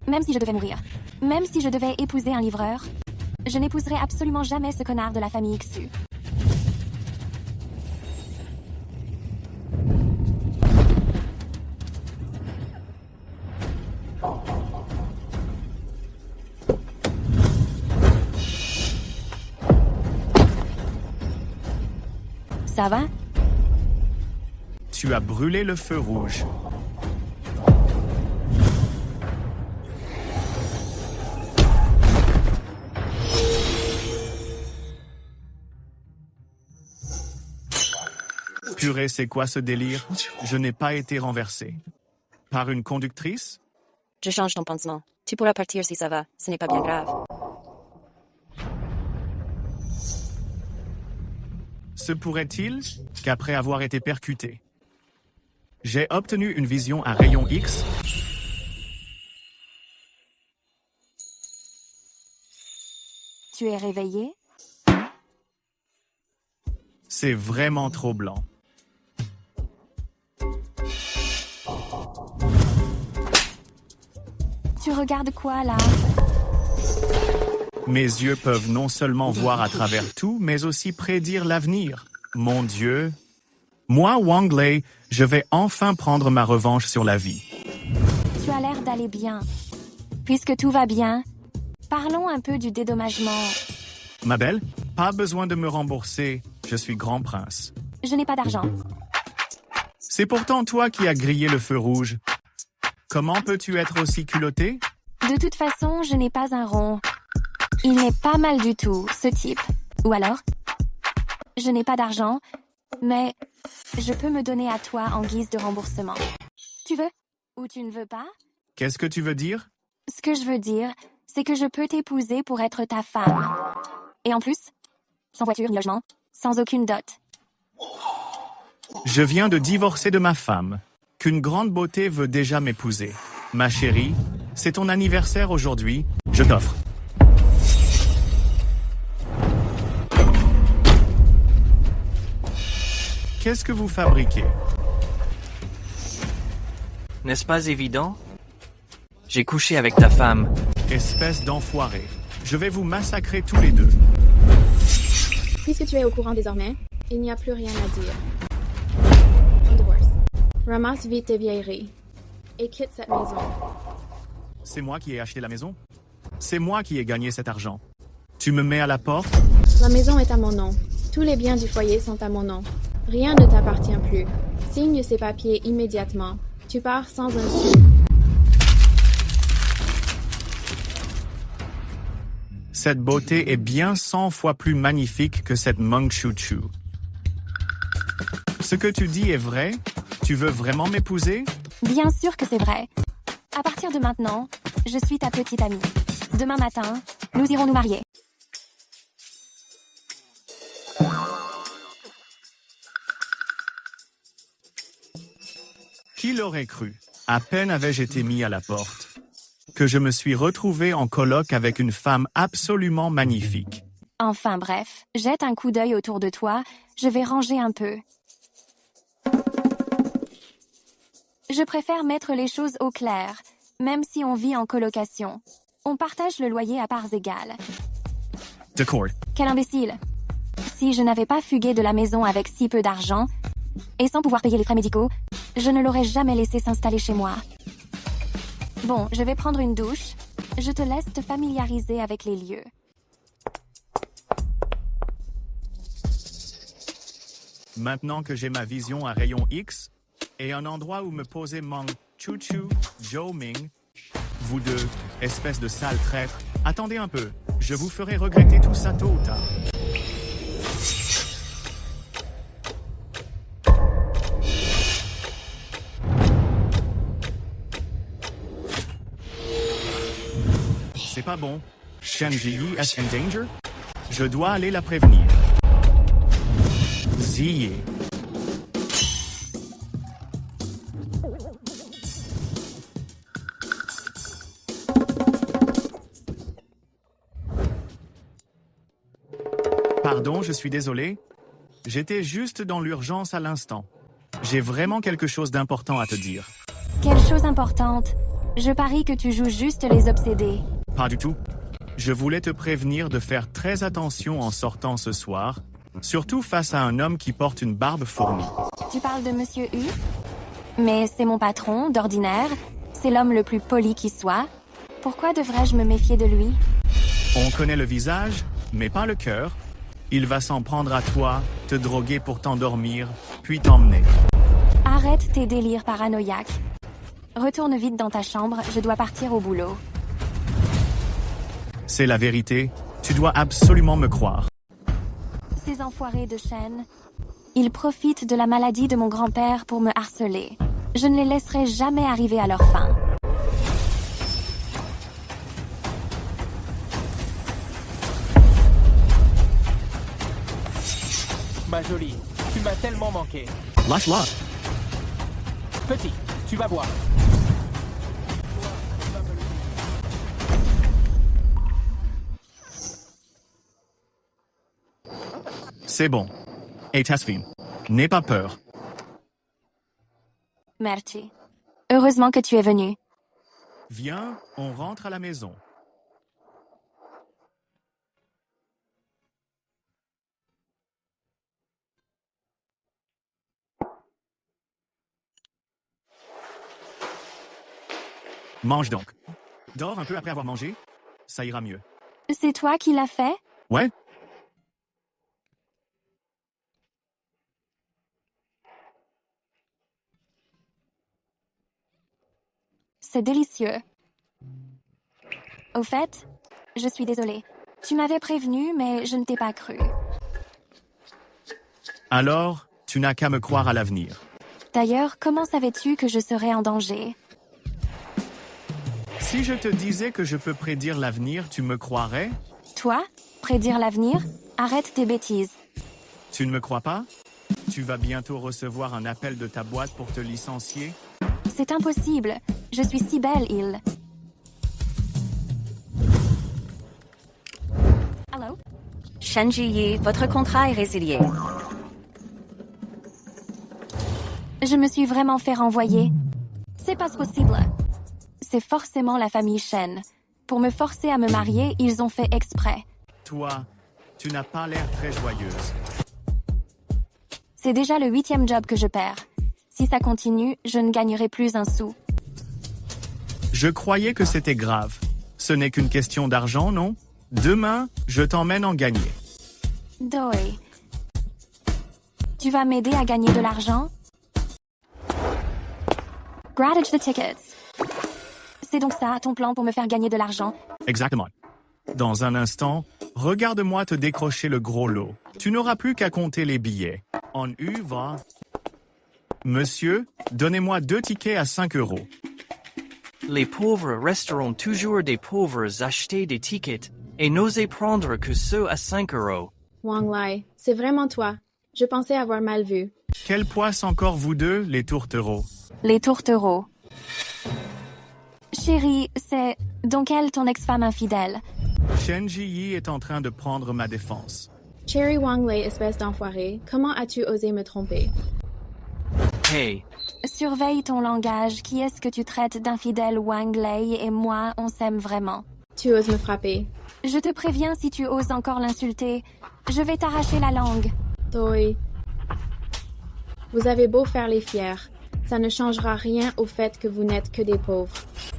Même si je devais mourir, même si je devais épouser un livreur, je n'épouserais absolument jamais ce connard de la famille Xu. Ça va? Tu as brûlé le feu rouge. Purée, c'est quoi ce délire? Je n'ai pas été renversé. Par une conductrice? Je change ton pansement. Tu pourras partir si ça va. Ce n'est pas bien grave. Se pourrait-il qu'après avoir été percuté, j'ai obtenu une vision à rayon X? Tu es réveillé? C'est vraiment trop blanc. Tu regardes quoi là? Mes yeux peuvent non seulement voir à travers tout, mais aussi prédire l'avenir. Mon Dieu. Moi, Wang Lei, je vais enfin prendre ma revanche sur la vie. Tu as l'air d'aller bien. Puisque tout va bien, parlons un peu du dédommagement. Ma belle, pas besoin de me rembourser. Je suis grand prince. Je n'ai pas d'argent. C'est pourtant toi qui as grillé le feu rouge. Comment peux-tu être aussi culotté? De toute façon, je n'ai pas un rond. Il n'est pas mal du tout, ce type. Ou alors, je n'ai pas d'argent, mais je peux me donner à toi en guise de remboursement. Tu veux? Ou tu ne veux pas? Qu'est-ce que tu veux dire? Ce que je veux dire, c'est que je peux t'épouser pour être ta femme. Et en plus, sans voiture ni logement, sans aucune dot. Je viens de divorcer de ma femme, qu'une grande beauté veut déjà m'épouser. Ma chérie, c'est ton anniversaire aujourd'hui, je t'offre. Qu'est-ce que vous fabriquez? N'est-ce pas évident? J'ai couché avec ta femme. Espèce d'enfoiré. Je vais vous massacrer tous les deux. Puisque tu es au courant désormais, il n'y a plus rien à dire. On divorce. Ramasse vite tes vieilleries et quitte cette maison. C'est moi qui ai acheté la maison? C'est moi qui ai gagné cet argent. Tu me mets à la porte? La maison est à mon nom. Tous les biens du foyer sont à mon nom. Rien ne t'appartient plus. Signe ces papiers immédiatement. Tu pars sans un sou. Cette beauté est bien 100 fois plus magnifique que cette Meng Chu Chu. Ce que tu dis est vrai? Tu veux vraiment m'épouser? Bien sûr que c'est vrai. À partir de maintenant, je suis ta petite amie. Demain matin, nous irons nous marier. Qui l'aurait cru? À peine avais-je été mis à la porte, que je me suis retrouvé en coloc avec une femme absolument magnifique. Enfin bref, jette un coup d'œil autour de toi, je vais ranger un peu. Je préfère mettre les choses au clair, même si on vit en colocation. On partage le loyer à parts égales. D'accord. Quel imbécile! Si je n'avais pas fugué de la maison avec si peu d'argent, et sans pouvoir payer les frais médicaux, je ne l'aurais jamais laissé s'installer chez moi. Bon, je vais prendre une douche. Je te laisse te familiariser avec les lieux. Maintenant que j'ai ma vision à rayon X et un endroit où me poser Meng Chu Chu, Zhou Ming, vous deux, espèce de sale traître, attendez un peu, je vous ferai regretter tout ça tôt ou tard. C'est pas bon. Shen Ziyi est en danger? Je dois aller la prévenir. Ziyi. Pardon, je suis désolé. J'étais juste dans l'urgence à l'instant. J'ai vraiment quelque chose d'important à te dire. Quelle chose importante! Je parie que tu joues juste les obsédés. Pas du tout. Je voulais te prévenir de faire très attention en sortant ce soir, surtout face à un homme qui porte une barbe fournie. Tu parles de Monsieur U? Mais c'est mon patron, d'ordinaire. C'est l'homme le plus poli qui soit. Pourquoi devrais-je me méfier de lui? On connaît le visage, mais pas le cœur. Il va s'en prendre à toi, te droguer pour t'endormir, puis t'emmener. Arrête tes délires paranoïaques. Retourne vite dans ta chambre, je dois partir au boulot. C'est la vérité, tu dois absolument me croire. Ces enfoirés de chaîne. Ils profitent de la maladie de mon grand-père pour me harceler. Je ne les laisserai jamais arriver à leur fin. Ma jolie, tu m'as tellement manqué. Lâche-la. Petit, tu vas voir. C'est bon. Et Tasfin, n'aie pas peur. Merci. Heureusement que tu es venu. Viens, on rentre à la maison. Mange donc. Dors un peu après avoir mangé. Ça ira mieux. C'est toi qui l'as fait? Ouais? C'est délicieux. Au fait, je suis désolée. Tu m'avais prévenu, mais je ne t'ai pas cru. Alors, tu n'as qu'à me croire à l'avenir. D'ailleurs, comment savais-tu que je serais en danger? Si je te disais que je peux prédire l'avenir, tu me croirais? Toi? Prédire l'avenir? Arrête tes bêtises. Tu ne me crois pas? Tu vas bientôt recevoir un appel de ta boîte pour te licencier? C'est impossible. Je suis si belle, il. Allô? Shen Ji, votre contrat est résilié. Je me suis vraiment fait renvoyer. C'est pas possible. C'est forcément la famille Shen. Pour me forcer à me marier, ils ont fait exprès. Toi, tu n'as pas l'air très joyeuse. C'est déjà le 8e job que je perds. Si ça continue, je ne gagnerai plus un sou. Je croyais que c'était grave. Ce n'est qu'une question d'argent, non? Demain, je t'emmène en gagner. Doi. Tu vas m'aider à gagner de l'argent? Grattage the tickets. C'est donc ça, ton plan pour me faire gagner de l'argent? Exactement. Dans un instant, regarde-moi te décrocher le gros lot. Tu n'auras plus qu'à compter les billets. En U va... Monsieur, donnez-moi 2 tickets à 5 €. Les pauvres resteront toujours des pauvres acheter des tickets et n'oser prendre que ceux à 5 €. Wang Lai, c'est vraiment toi. Je pensais avoir mal vu. Quelle poisse encore vous deux, les tourtereaux? Les tourtereaux. Chérie, c'est... donc elle, ton ex-femme infidèle. Shen Ji est en train de prendre ma défense. Cherry Wang Lai, espèce d'enfoiré, comment as-tu osé me tromper? Hey, Surveille ton langage. Qui est-ce que tu traites d'infidèle? Wang Lei et moi, on s'aime vraiment. Tu oses me frapper. Je te préviens, si tu oses encore l'insulter, je vais t'arracher la langue. Toi. Vous avez beau faire les fiers, ça ne changera rien au fait que vous n'êtes que des pauvres.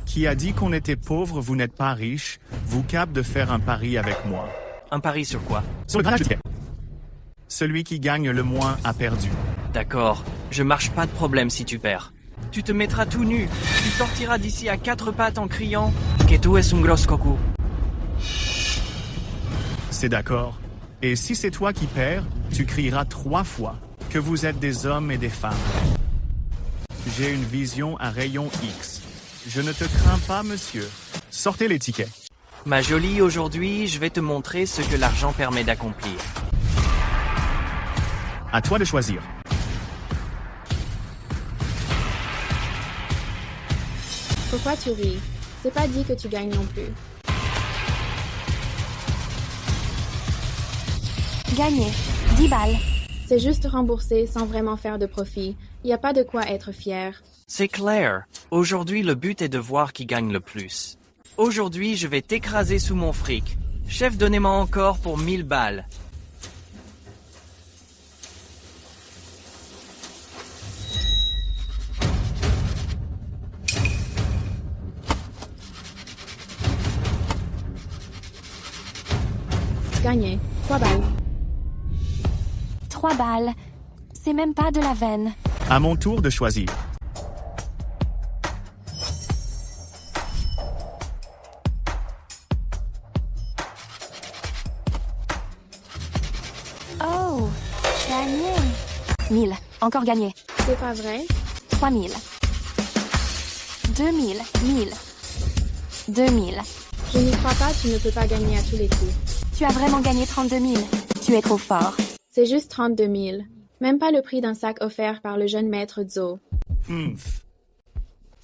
Qui a dit qu'on était pauvre, vous n'êtes pas riche, vous capte de faire un pari avec moi. un pari sur quoi? Sur le granage de ticket. Celui qui gagne le moins a perdu. D'accord, je marche pas de problème si tu perds. Tu te mettras tout nu, tu sortiras d'ici à 4 pattes en criant « Que tu es un gros coco ». C'est d'accord. Et si c'est toi qui perds, tu crieras 3 fois que vous êtes des hommes et des femmes. J'ai une vision à rayon X. Je ne te crains pas, monsieur. Sortez les tickets. Ma jolie, aujourd'hui, je vais te montrer ce que l'argent permet d'accomplir. À toi de choisir. Pourquoi tu ris? C'est pas dit que tu gagnes non plus. Gagné. 10 balles. C'est juste rembourser sans vraiment faire de profit. Y a pas de quoi être fier. C'est clair. Aujourd'hui, le but est de voir qui gagne le plus. Aujourd'hui, je vais t'écraser sous mon fric. Chef, donnez-moi encore pour 1000 balles. Gagné. 3 balles. 3 balles. C'est même pas de la veine. À mon tour de choisir. Oh, gagné. 1000. Encore gagné. C'est pas vrai? 3000. 2000. 1000. 2000. Je n'y crois pas, tu ne peux pas gagner à tous les coups. Tu as vraiment gagné 32 000. Tu es trop fort. C'est juste 32 000. Même pas le prix d'un sac offert par le jeune maître Zhou.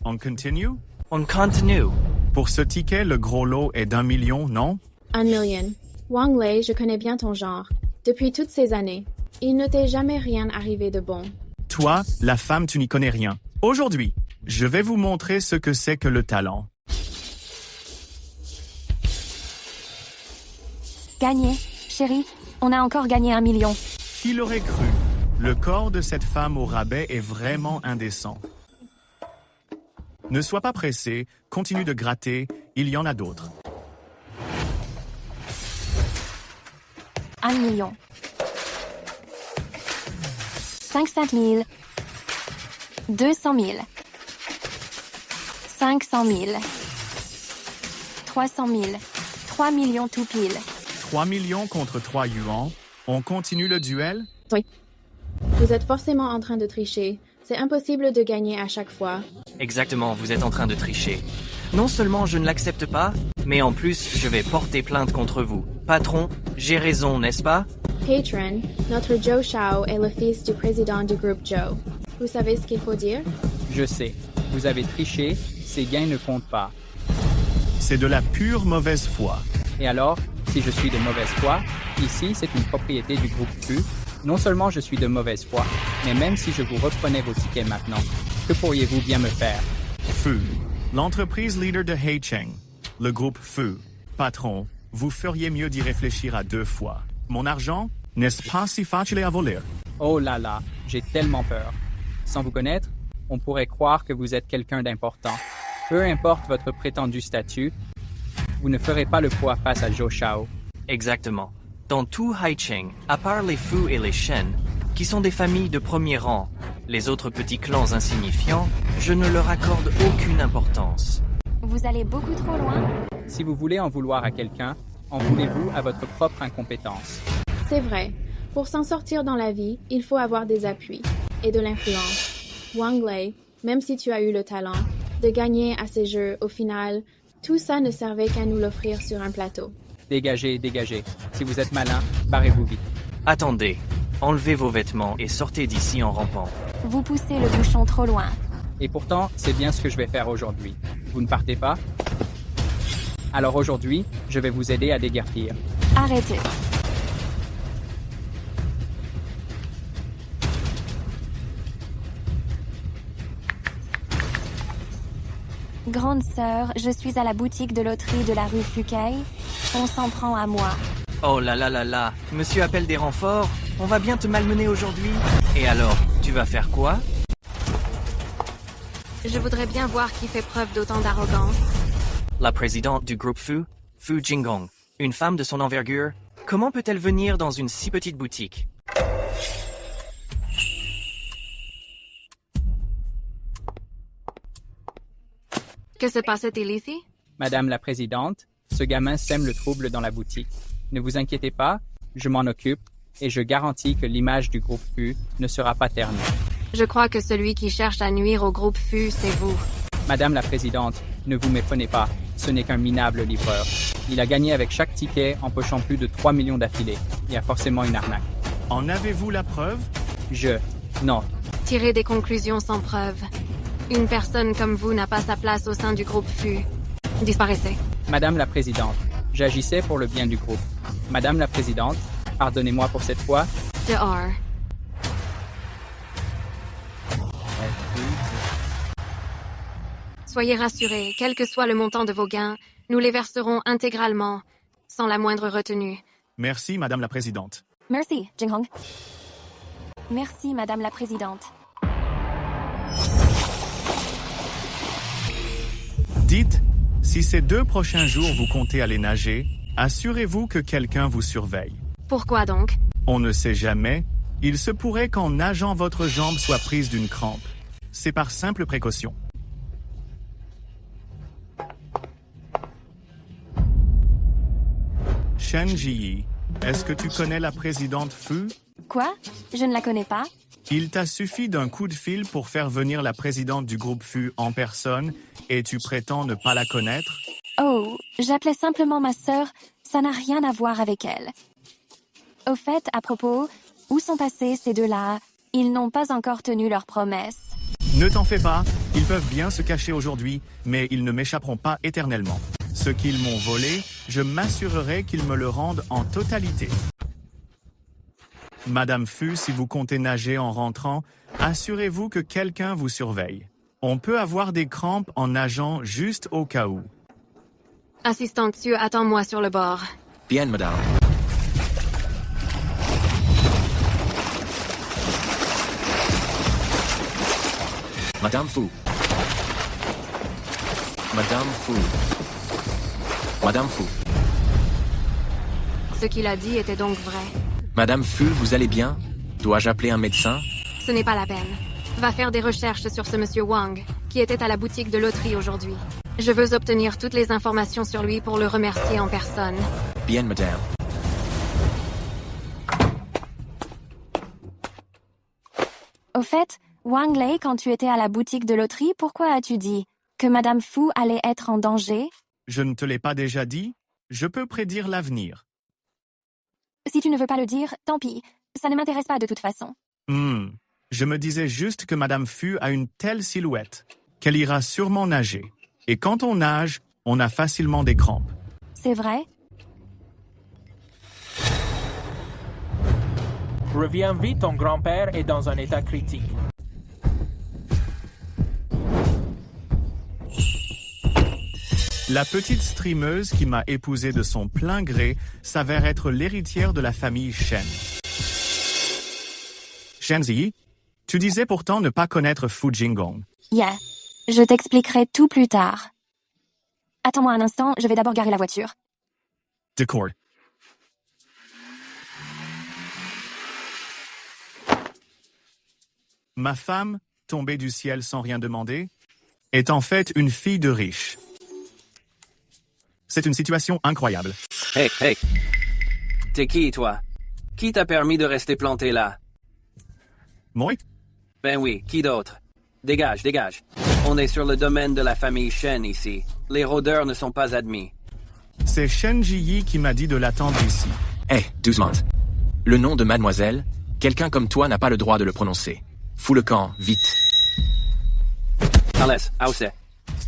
On continue? On continue. Pour ce ticket, le gros lot est d'1 million, non? 1 million. Wang Lei, je connais bien ton genre. Depuis toutes ces années, il ne t'est jamais rien arrivé de bon. Toi, la femme, tu n'y connais rien. Aujourd'hui, je vais vous montrer ce que c'est que le talent. Gagné. Chérie, on a encore gagné 1 million. Qui l'aurait cru? Le corps de cette femme au rabais est vraiment indécent. Ne sois pas pressé, continue de gratter, il y en a d'autres. 1 million. 500 000. 200 000. 500 000. 300 000. 3 millions tout pile. 3 millions contre 3 yuans. On continue le duel? Oui. Vous êtes forcément en train de tricher. C'est impossible de gagner à chaque fois. Exactement, vous êtes en train de tricher. Non seulement je ne l'accepte pas, mais en plus, je vais porter plainte contre vous. Patron, j'ai raison, n'est-ce pas? Patron, notre Zhou Shao est le fils du président du groupe Zhou. Vous savez ce qu'il faut dire? Je sais. Vous avez triché, ces gains ne comptent pas. C'est de la pure mauvaise foi. Et alors, si je suis de mauvaise foi, ici c'est une propriété du groupe FU. Non seulement je suis de mauvaise foi, mais même si je vous reprenais vos tickets maintenant, que pourriez-vous bien me faire? Fu, l'entreprise leader de Heicheng. Le groupe Fu. Patron, vous feriez mieux d'y réfléchir à 2 fois. Mon argent, n'est-ce pas si facile à voler? Oh là là, j'ai tellement peur. Sans vous connaître, on pourrait croire que vous êtes quelqu'un d'important. Peu importe votre prétendu statut, vous ne ferez pas le poids face à Zhou Shao. Exactement. Dans tout Heicheng, à part les Fu et les Shen, qui sont des familles de premier rang, les autres petits clans insignifiants, je ne leur accorde aucune importance. Vous allez beaucoup trop loin. Si vous voulez en vouloir à quelqu'un, en voulez-vous à votre propre incompétence. C'est vrai. Pour s'en sortir dans la vie, il faut avoir des appuis et de l'influence. Wang Lei, même si tu as eu le talent de gagner à ces jeux, au final, tout ça ne servait qu'à nous l'offrir sur un plateau. Dégagez, dégagez. Si vous êtes malin, barrez-vous vite. Attendez, enlevez vos vêtements et sortez d'ici en rampant. Vous poussez le bouchon trop loin. Et pourtant, c'est bien ce que je vais faire aujourd'hui. Vous ne partez pas? Alors aujourd'hui, je vais vous aider à déguerpir. Arrêtez. Grande sœur, je suis à la boutique de loterie de la rue Fuquay. On s'en prend à moi. Oh là là là là, monsieur appelle des renforts? On va bien te malmener aujourd'hui? Et alors, tu vas faire quoi? Je voudrais bien voir qui fait preuve d'autant d'arrogance. La présidente du groupe Fu, Fu Jingong, une femme de son envergure, comment peut-elle venir dans une si petite boutique? Que se passe-t-il ici? Madame la présidente, ce gamin sème le trouble dans la boutique. Ne vous inquiétez pas, je m'en occupe et je garantis que l'image du groupe FU ne sera pas ternie. Je crois que celui qui cherche à nuire au groupe FU, c'est vous. Madame la présidente, ne vous méprenez pas, ce n'est qu'un minable livreur. Il a gagné avec chaque ticket, empochant plus de 3 millions d'affilés. Il y a forcément une arnaque. En avez-vous la preuve? Non. Tirez des conclusions sans preuve. Une personne comme vous n'a pas sa place au sein du groupe FU. Disparaissez. Madame la présidente, j'agissais pour le bien du groupe. Madame la présidente, pardonnez-moi pour cette fois. Dehors. Soyez rassurés, quel que soit le montant de vos gains, nous les verserons intégralement, sans la moindre retenue. Merci, Madame la Présidente. Merci, Jinghong. Merci, Madame la Présidente. Dites, si ces 2 prochains jours vous comptez aller nager, assurez-vous que quelqu'un vous surveille. Pourquoi donc? On ne sait jamais, il se pourrait qu'en nageant votre jambe soit prise d'une crampe. C'est par simple précaution. Shen Jiyi, est-ce que tu connais la présidente Fu? Quoi? Je ne la connais pas. Il t'a suffi d'un coup de fil pour faire venir la présidente du groupe Fu en personne et tu prétends ne pas la connaître? Oh, j'appelais simplement ma sœur, ça n'a rien à voir avec elle. Au fait, à propos, où sont passés ces deux-là? Ils n'ont pas encore tenu leur promesse. Ne t'en fais pas, ils peuvent bien se cacher aujourd'hui, mais ils ne m'échapperont pas éternellement. Ce qu'ils m'ont volé, je m'assurerai qu'ils me le rendent en totalité. Madame Fu, si vous comptez nager en rentrant, assurez-vous que quelqu'un vous surveille. On peut avoir des crampes en nageant juste au cas où. Assistant Xu, attends-moi sur le bord. Bien, madame. Madame Fu. Madame Fu. Madame Fu. Ce qu'il a dit était donc vrai. Madame Fu, vous allez bien? Dois-je appeler un médecin? Ce n'est pas la peine. Va faire des recherches sur ce monsieur Wang, qui était à la boutique de loterie aujourd'hui. Je veux obtenir toutes les informations sur lui pour le remercier en personne. Bien, madame. Au fait, Wang Lei, quand tu étais à la boutique de loterie, pourquoi as-tu dit que Madame Fu allait être en danger? Je ne te l'ai pas déjà dit? Je peux prédire l'avenir. Si tu ne veux pas le dire, tant pis. Ça ne m'intéresse pas de toute façon. Je me disais juste que Madame Fu a une telle silhouette qu'elle ira sûrement nager. Et quand on nage, on a facilement des crampes. C'est vrai? Reviens vite, ton grand-père est dans un état critique. La petite streameuse qui m'a épousé de son plein gré s'avère être l'héritière de la famille Shen. Shenzi, tu disais pourtant ne pas connaître Fu Jinggong. Yeah. Je t'expliquerai tout plus tard. Attends-moi un instant, je vais d'abord garer la voiture. D'accord. Ma femme, tombée du ciel sans rien demander, est en fait une fille de riche. C'est une situation incroyable. Hey, hey. T'es qui, toi? Qui t'a permis de rester planté là? Moi? Ben oui, qui d'autre? Dégage, dégage. On est sur le domaine de la famille Shen ici. Les rôdeurs ne sont pas admis. C'est Shen Jiyi qui m'a dit de l'attendre ici. Hé, doucement. Le nom de mademoiselle, quelqu'un comme toi n'a pas le droit de le prononcer. Fous le camp, vite. Allez, hausse.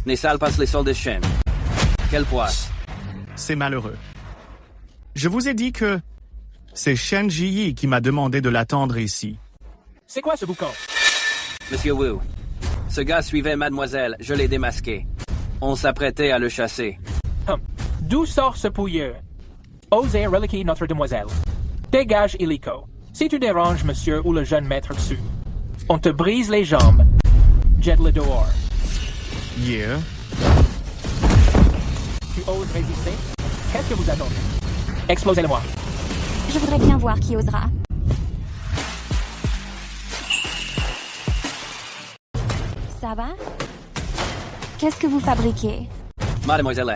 Ne sale pas les soldes de Shen. Quelle poisse. C'est malheureux. Je vous ai dit que c'est Shen Jiyi qui m'a demandé de l'attendre ici. C'est quoi ce boucan? Monsieur Wu, ce gars suivait mademoiselle, je l'ai démasqué. On s'apprêtait à le chasser. D'où sort ce pouilleux? Osez reliquer notre demoiselle. Dégage illico. Si tu déranges monsieur ou le jeune maître Xu, on te brise les jambes. Jette-le dehors. Yeah. Tu oses résister? Qu'est-ce que vous attendez? Explosez-le-moi. Je voudrais bien voir qui osera. Ça va? Qu'est-ce que vous fabriquez? Mademoiselle,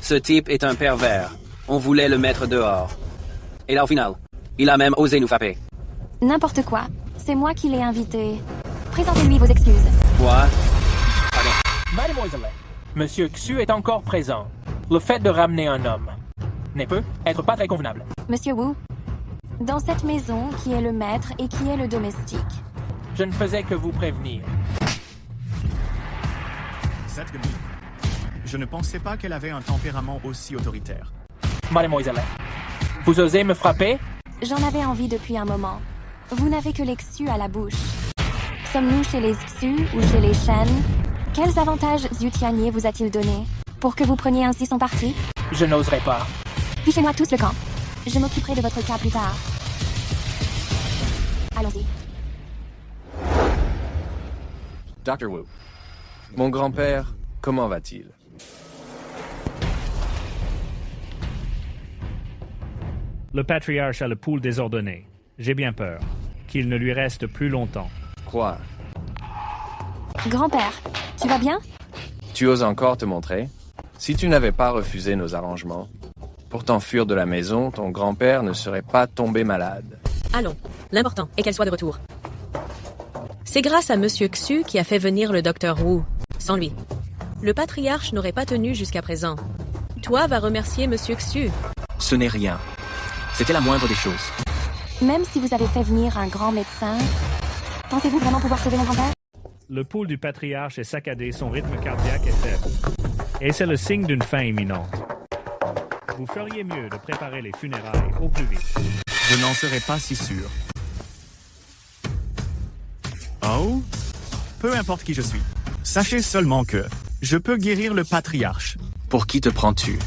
ce type est un pervers. On voulait le mettre dehors. Et là, au final, il a même osé nous frapper. N'importe quoi. C'est moi qui l'ai invité. Présentez-lui vos excuses. Quoi? Pardon. Mademoiselle, monsieur Xu est encore présent. Le fait de ramener un homme ne peut être pas très convenable. Monsieur Wu, dans cette maison, qui est le maître et qui est le domestique? Je ne faisais que vous prévenir. Je ne pensais pas qu'elle avait un tempérament aussi autoritaire. Mademoiselle, vous osez me frapper? J'en avais envie depuis un moment. Vous n'avez que les Xu à la bouche. Sommes-nous chez les Xu ou chez les Shen? Quels avantages Zutianier vous a-t-il donné pour que vous preniez ainsi son parti? Je n'oserais pas. Fichez-moi tous le camp. Je m'occuperai de votre cas plus tard. Allons-y. Dr. Wu, mon grand-père, comment va-t-il? Le patriarche a le pouls désordonné. J'ai bien peur qu'il ne lui reste plus longtemps. Quoi? Grand-père, tu vas bien? Tu oses encore te montrer? Si tu n'avais pas refusé nos arrangements, pour t'enfuir de la maison, ton grand-père ne serait pas tombé malade. Allons, l'important est qu'elle soit de retour. C'est grâce à Monsieur Xu qui a fait venir le docteur Wu. Sans lui, le patriarche n'aurait pas tenu jusqu'à présent. Toi vas remercier Monsieur Xu. Ce n'est rien. C'était la moindre des choses. Même si vous avez fait venir un grand médecin, pensez-vous vraiment pouvoir sauver mon grand-père? Le pouls du patriarche est saccadé, son rythme cardiaque est faible. Et c'est le signe d'une fin imminente. Vous feriez mieux de préparer les funérailles au plus vite. Je n'en serais pas si sûr. Oh? Peu importe qui je suis. Sachez seulement que je peux guérir le patriarche. Pour qui te prends-tu?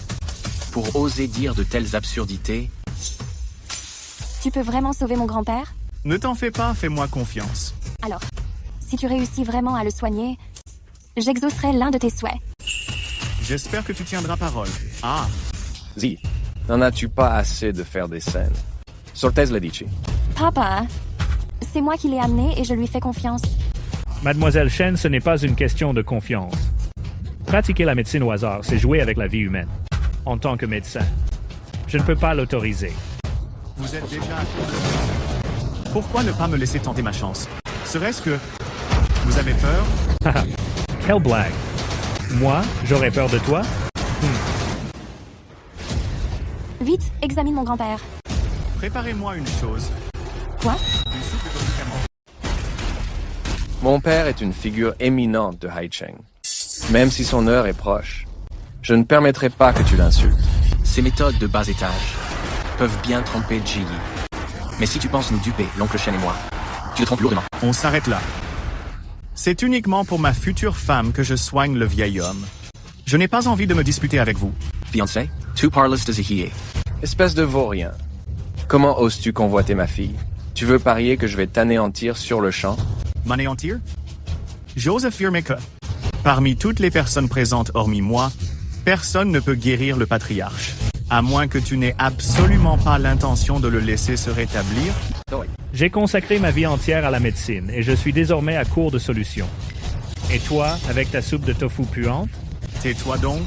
Pour oser dire de telles absurdités? Tu peux vraiment sauver mon grand-père? Ne t'en fais pas, fais-moi confiance. Alors, si tu réussis vraiment à le soigner, j'exaucerai l'un de tes souhaits. J'espère que tu tiendras parole. Ah! Zi, n'en as-tu pas assez de faire des scènes? Sortez le dici. Papa, c'est moi qui l'ai amené et je lui fais confiance. Mademoiselle Shen, ce n'est pas une question de confiance. Pratiquer la médecine au hasard, c'est jouer avec la vie humaine. En tant que médecin, je ne peux pas l'autoriser. Vous êtes déjà à court de... Pourquoi ne pas me laisser tenter ma chance? Serait-ce que... Vous avez peur? Quelle blague! Moi, j'aurais peur de toi? Vite, examine mon grand-père. Préparez-moi une chose. Quoi? Une soupe de médicaments. Mon père est une figure éminente de Haicheng. Même si son heure est proche, je ne permettrai pas que tu l'insultes. Ces méthodes de bas étage peuvent bien tromper Ji Yi. Mais si tu penses nous duper, l'oncle Shen et moi, tu te trompes lourdement. On s'arrête là. C'est uniquement pour ma future femme que je soigne le vieil homme. Je n'ai pas envie de me disputer avec vous. Fiancé, tu parles de Zihié. Espèce de vaurien. Comment oses-tu convoiter ma fille? Tu veux parier que je vais t'anéantir sur le champ? M'anéantir? J'ose affirmer que, parmi toutes les personnes présentes hormis moi, personne ne peut guérir le patriarche. À moins que tu n'aies absolument pas l'intention de le laisser se rétablir. J'ai consacré ma vie entière à la médecine et je suis désormais à court de solutions. Et toi, avec ta soupe de tofu puante? Tais-toi donc.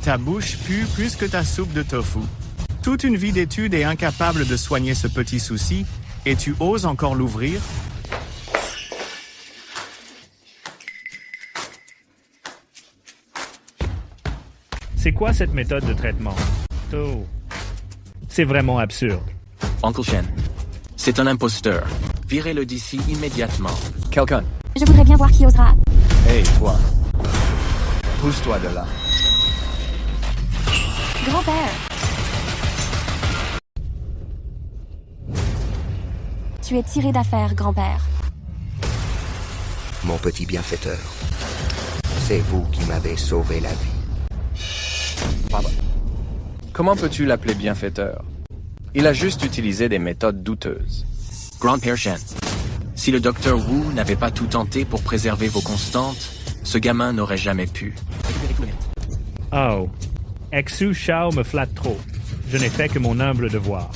Ta bouche pue plus que ta soupe de tofu. Toute une vie d'études est incapable de soigner ce petit souci, et tu oses encore l'ouvrir? C'est quoi cette méthode de traitement? Oh. C'est vraiment absurde. Oncle Shen, c'est un imposteur. Virez-le d'ici immédiatement. Quelqu'un. Je voudrais bien voir qui osera. Hey, toi. Pousse-toi de là. Grand-père! Tu es tiré d'affaire, grand-père. Mon petit bienfaiteur, c'est vous qui m'avez sauvé la vie. Pardon. Comment peux-tu l'appeler bienfaiteur? Il a juste utilisé des méthodes douteuses. Grand-père Shen, si le docteur Wu n'avait pas tout tenté pour préserver vos constantes, ce gamin n'aurait jamais pu. Oh. Xu Shao me flatte trop. Je n'ai fait que mon humble devoir.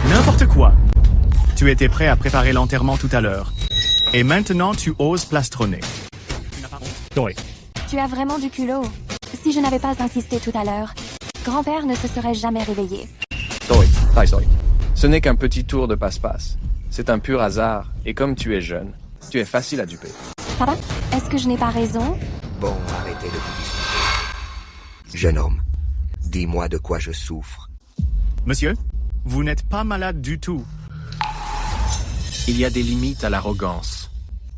N'importe quoi. Tu étais prêt à préparer l'enterrement tout à l'heure. Et maintenant, tu oses plastronner. Oui. Tu as vraiment du culot. Si je n'avais pas insisté tout à l'heure, grand-père ne se serait jamais réveillé. Sorry. Ce n'est qu'un petit tour de passe-passe. C'est un pur hasard, et comme tu es jeune, tu es facile à duper. Papa, est-ce que je n'ai pas raison? Bon, arrêtez de vous disputer. Jeune homme, dis-moi de quoi je souffre. Monsieur, vous n'êtes pas malade du tout. Il y a des limites à l'arrogance.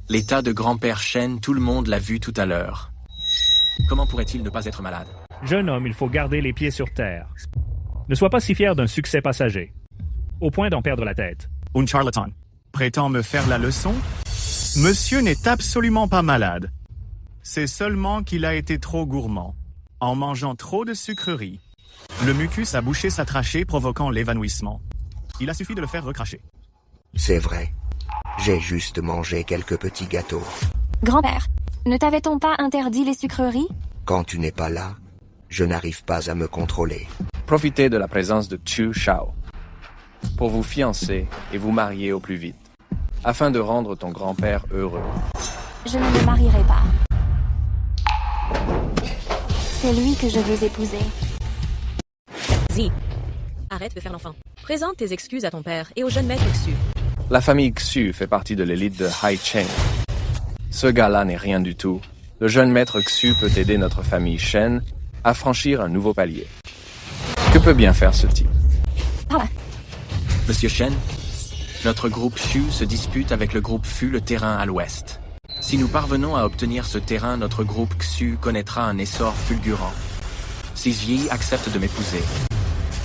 L'état de grand-père Shen, tout le monde l'a vu tout à l'heure. Comment pourrait-il ne pas être malade? Jeune homme, il faut garder les pieds sur terre. Ne sois pas si fier d'un succès passager, au point d'en perdre la tête. Un charlatan prétend me faire la leçon? Monsieur n'est absolument pas malade. C'est seulement qu'il a été trop gourmand, en mangeant trop de sucreries. Le mucus a bouché sa trachée provoquant l'évanouissement. Il a suffi de le faire recracher. C'est vrai. J'ai juste mangé quelques petits gâteaux. Grand-père, ne t'avait-on pas interdit les sucreries? Quand tu n'es pas là, je n'arrive pas à me contrôler. Profitez de la présence de Chu Shao pour vous fiancer et vous marier au plus vite, afin de rendre ton grand-père heureux. Je ne me marierai pas. C'est lui que je veux épouser. Zi, arrête de faire l'enfant. Présente tes excuses à ton père et au jeune maître Xu. La famille Xu fait partie de l'élite de Haicheng. Ce gars-là n'est rien du tout. Le jeune maître Xu peut aider notre famille Shen à franchir un nouveau palier. Que peut bien faire ce type? Ah, Monsieur Shen, notre groupe Shu se dispute avec le groupe Fu le terrain à l'ouest. Si nous parvenons à obtenir ce terrain, notre groupe Xu connaîtra un essor fulgurant. Si Yi accepte de m'épouser,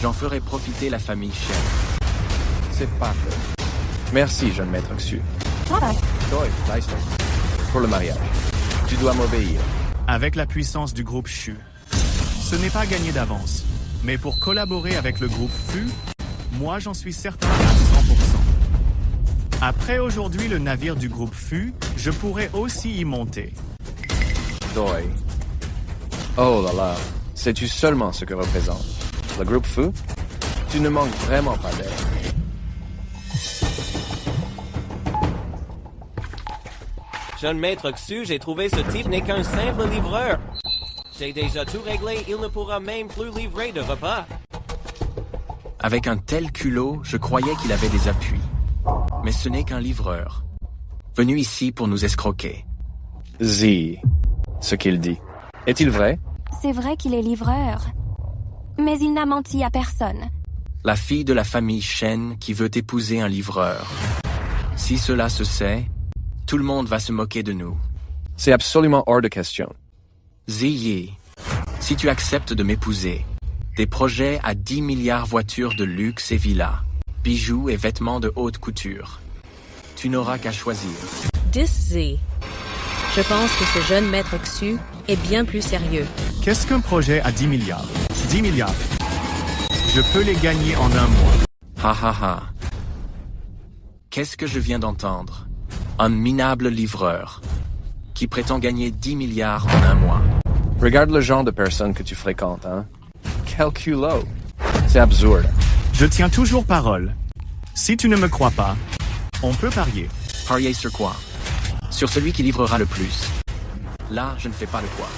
j'en ferai profiter la famille Shen. C'est parfait. Merci, jeune maître Xu. ah. Doi, Leicester. Pour le mariage, tu dois m'obéir. Avec la puissance du groupe Shu, ce n'est pas gagné d'avance. Mais pour collaborer avec le groupe Fu, moi j'en suis certain à 100%. Après aujourd'hui le navire du groupe Fu, je pourrais aussi y monter. Doi. Oh là là, sais-tu seulement ce que représente le groupe Fu? Tu ne manques vraiment pas d'air. Jeune maître Xu, j'ai trouvé ce type n'est qu'un simple livreur. J'ai déjà tout réglé, il ne pourra même plus livrer de repas. Avec un tel culot, je croyais qu'il avait des appuis. Mais ce n'est qu'un livreur, venu ici pour nous escroquer. Zi, ce qu'il dit, est-il vrai? C'est vrai qu'il est livreur. Mais il n'a menti à personne. La fille de la famille Shen qui veut épouser un livreur. Si cela se sait, tout le monde va se moquer de nous. C'est absolument hors de question. Ziyi, si tu acceptes de m'épouser, des projets à 10 milliards voitures de luxe et villas, bijoux et vêtements de haute couture. Tu n'auras qu'à choisir. 10 Z. Je pense que ce jeune maître Xu est bien plus sérieux. Qu'est-ce qu'un projet à 10 milliards? 10 milliards. Je peux les gagner en un mois. Ha ha ha. Qu'est-ce que je viens d'entendre? Un minable livreur qui prétend gagner 10 milliards en un mois. Regarde le genre de personne que tu fréquentes, hein? Quel culot! C'est absurde. Je tiens toujours parole. Si tu ne me crois pas, on peut parier. Parier sur quoi? Sur celui qui livrera le plus. Là, je ne fais pas le poids.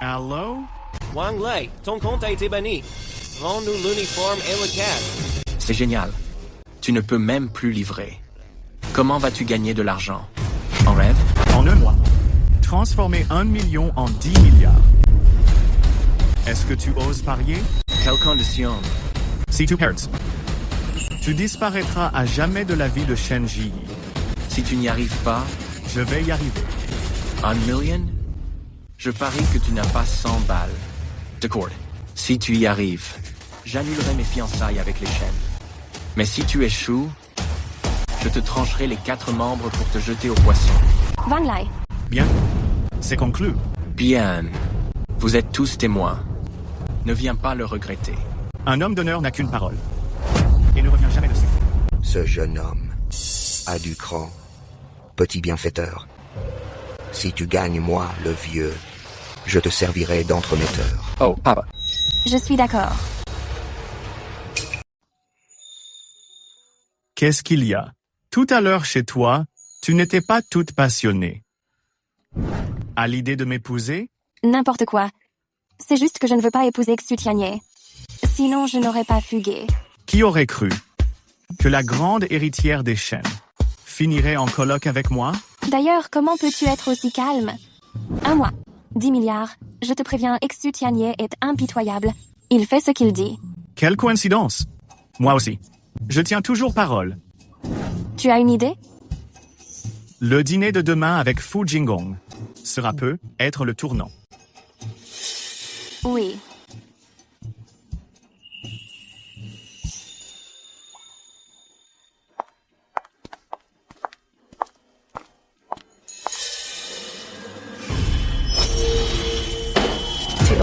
Allô? Wang Lei, ton compte a été banni. Rends-nous l'uniforme et le casque. C'est génial. Tu ne peux même plus livrer. Comment vas-tu gagner de l'argent? En rêve? En un mois. Transformer 1 million en 10 milliards. Est-ce que tu oses parier? Quelles conditions? Si tu perds, tu disparaîtras à jamais de la vie de Shen Ji. Si tu n'y arrives pas, je vais y arriver. 1 million? Je parie que tu n'as pas 100 balles. D'accord. Si tu y arrives, j'annulerai mes fiançailles avec les Shen. Mais si tu échoues, je te trancherai les 4 membres pour te jeter au poisson. Wang Lei. Bien. C'est conclu. Bien. Vous êtes tous témoins. Ne viens pas le regretter. Un homme d'honneur n'a qu'une parole. Et ne revient jamais dessus. Ce jeune homme a du cran. Petit bienfaiteur. Si tu gagnes, moi, le vieux, je te servirai d'entremetteur. Oh, papa. Je suis d'accord. Qu'est-ce qu'il y a? Tout à l'heure chez toi, tu n'étais pas toute passionnée. À l'idée de m'épouser? N'importe quoi. C'est juste que je ne veux pas épouser Xu Tianyi. Sinon, je n'aurais pas fugué. Qui aurait cru que la grande héritière des Shen finirait en colloque avec moi? D'ailleurs, comment peux-tu être aussi calme? Un mois. 10 milliards. Je te préviens, Xu Tianyi est impitoyable. Il fait ce qu'il dit. Quelle coïncidence. Moi aussi. Je tiens toujours parole. Tu as une idée? Le dîner de demain avec Fu Jingong sera peut être le tournant. Oui.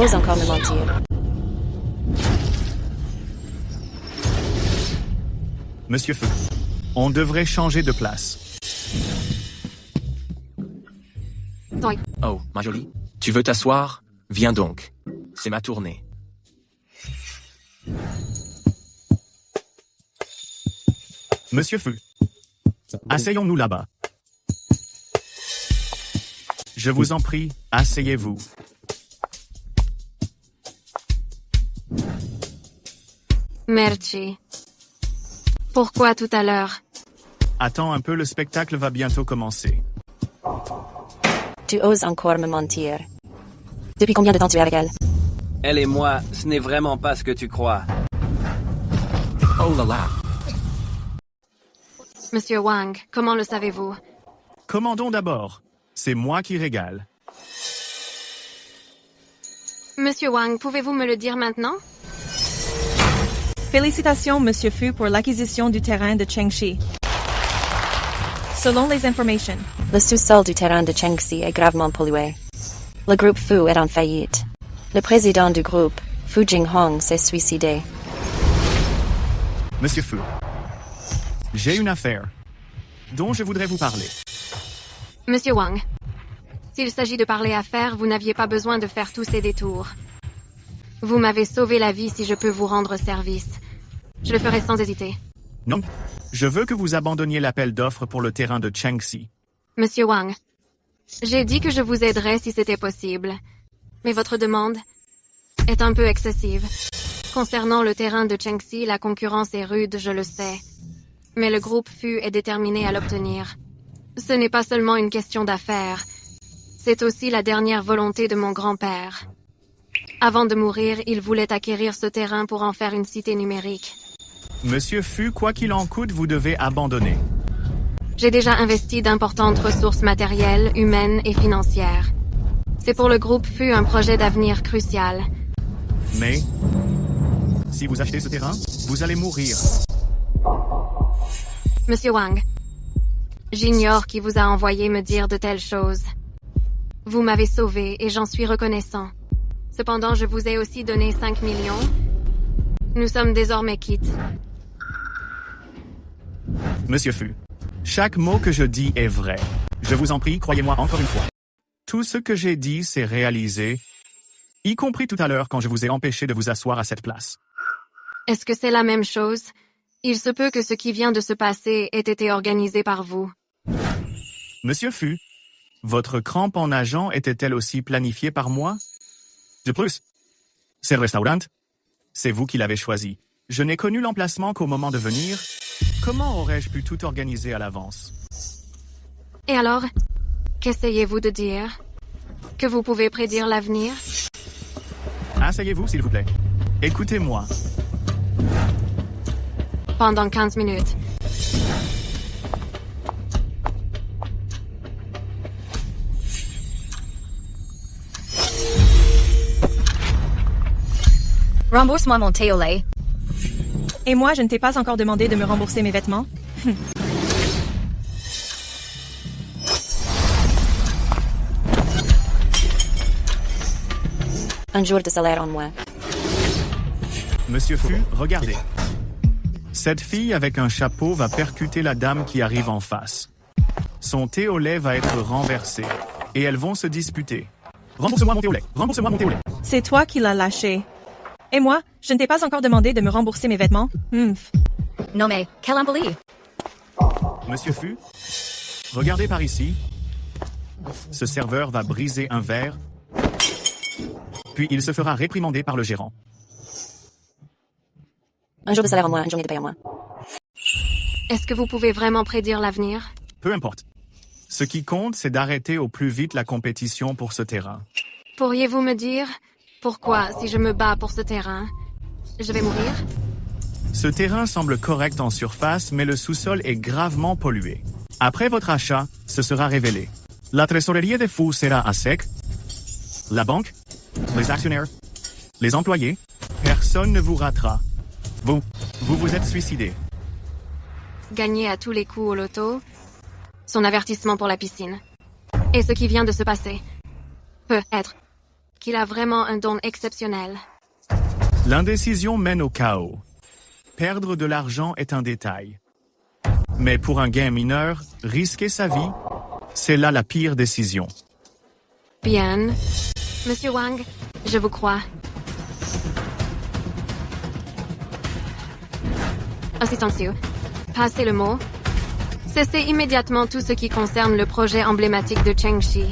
oses encore me mentir. Monsieur Feu, on devrait changer de place. Oh, ma jolie, tu veux t'asseoir? Viens donc. C'est ma tournée. Monsieur Feu, asseyons-nous là-bas. Je vous en prie, asseyez-vous. Merci. Pourquoi tout à l'heure? Attends un peu, le spectacle va bientôt commencer. Tu oses encore me mentir. Depuis combien de temps tu es avec elle? Elle et moi, ce n'est vraiment pas ce que tu crois. Oh là là. Monsieur Wang, comment le savez-vous? Commandons d'abord. C'est moi qui régale. Monsieur Wang, pouvez-vous me le dire maintenant? Félicitations, Monsieur Fu, pour l'acquisition du terrain de Chengxi. Selon les informations, Le sous-sol du terrain de Chengxi est gravement pollué. Le groupe Fu est en faillite. Le président du groupe, Fu Jinghong, s'est suicidé. Monsieur Fu, j'ai une affaire dont je voudrais vous parler. Monsieur Wang, s'il s'agit de parler affaires, vous n'aviez pas besoin de faire tous ces détours. Vous m'avez sauvé la vie si je peux vous rendre service. Je le ferai sans hésiter. Non, je veux que vous abandonniez l'appel d'offres pour le terrain de Chengxi. Monsieur Wang, j'ai dit que je vous aiderais si c'était possible. Mais votre demande est un peu excessive. Concernant le terrain de Chengxi, la concurrence est rude, je le sais. Mais le groupe Fu est déterminé à l'obtenir. Ce n'est pas seulement une question d'affaires. C'est aussi la dernière volonté de mon grand-père. Avant de mourir, il voulait acquérir ce terrain pour en faire une cité numérique. Monsieur Fu, quoi qu'il en coûte, vous devez abandonner. J'ai déjà investi d'importantes ressources matérielles, humaines et financières. C'est pour le groupe Fu un projet d'avenir crucial. Mais, si vous achetez ce terrain, vous allez mourir. Monsieur Wang, j'ignore qui vous a envoyé me dire de telles choses. Vous m'avez sauvé et j'en suis reconnaissant. Cependant, je vous ai aussi donné 5 millions. Nous sommes désormais quittes. Monsieur Fu, chaque mot que je dis est vrai. Je vous en prie, croyez-moi encore une fois. Tout ce que j'ai dit s'est réalisé, y compris tout à l'heure quand je vous ai empêché de vous asseoir à cette place. Est-ce que c'est la même chose? Il se peut que ce qui vient de se passer ait été organisé par vous. Monsieur Fu, votre crampe en nageant était-elle aussi planifiée par moi? De plus, c'est le restaurant. C'est vous qui l'avez choisi. Je n'ai connu l'emplacement qu'au moment de venir. Comment aurais-je pu tout organiser à l'avance? Et alors, qu'essayez-vous de dire? Que vous pouvez prédire l'avenir? Asseyez-vous, s'il vous plaît. Écoutez-moi. Pendant 15 minutes. rembourse-moi mon thé au lait. Et moi, je ne t'ai pas encore demandé de me rembourser mes vêtements. Un jour de salaire en moins. Monsieur Fu, regardez. Cette fille avec un chapeau va percuter la dame qui arrive en face. Son thé au lait va être renversé. Et elles vont se disputer. Rembourse-moi mon thé au lait. Rembourse-moi mon thé au lait. C'est toi qui l'as lâché. Et moi, je ne t'ai pas encore demandé de me rembourser mes vêtements. Non mais, quel imbécile. Monsieur Fu, regardez par ici. Ce serveur va briser un verre. Puis il se fera réprimander par le gérant. Un jour de salaire en moins, une journée de paye en moins. Est-ce que vous pouvez vraiment prédire l'avenir? Peu importe. Ce qui compte, c'est d'arrêter au plus vite la compétition pour ce terrain. Pourriez-vous me dire pourquoi, si je me bats pour ce terrain, je vais mourir? Ce terrain semble correct en surface, mais le sous-sol est gravement pollué. Après votre achat, ce sera révélé. La trésorerie des fous sera à sec. La banque, les actionnaires, les employés, personne ne vous ratera. Vous êtes suicidé. Gagner à tous les coups au loto, son avertissement pour la piscine. Et ce qui vient de se passer peut être qu'il a vraiment un don exceptionnel. L'indécision mène au chaos. Perdre de l'argent est un détail. Mais pour un gain mineur, risquer sa vie, c'est là la pire décision. Bien. Monsieur Wang, je vous crois. Assistant Sue, passez le mot. Cessez immédiatement tout ce qui concerne le projet emblématique de Chengxi.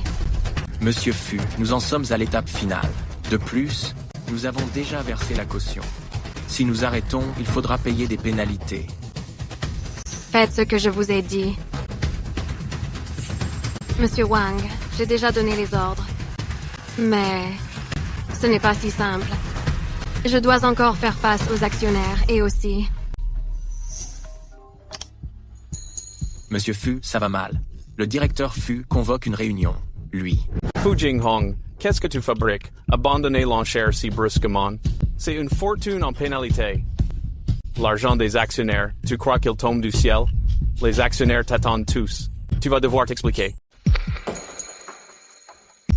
Monsieur Fu, nous en sommes à l'étape finale. De plus, nous avons déjà versé la caution. Si nous arrêtons, il faudra payer des pénalités. Faites ce que je vous ai dit. Monsieur Wang, j'ai déjà donné les ordres. Mais ce n'est pas si simple. Je dois encore faire face aux actionnaires et aussi... Monsieur Fu, ça va mal. Le directeur Fu convoque une réunion. Lui. Fu Jinghong, qu'est-ce que tu fabriques? Abandonner l'enchère si brusquement. C'est une fortune en pénalité. L'argent des actionnaires, tu crois qu'il tombe du ciel? Les actionnaires t'attendent tous. Tu vas devoir t'expliquer.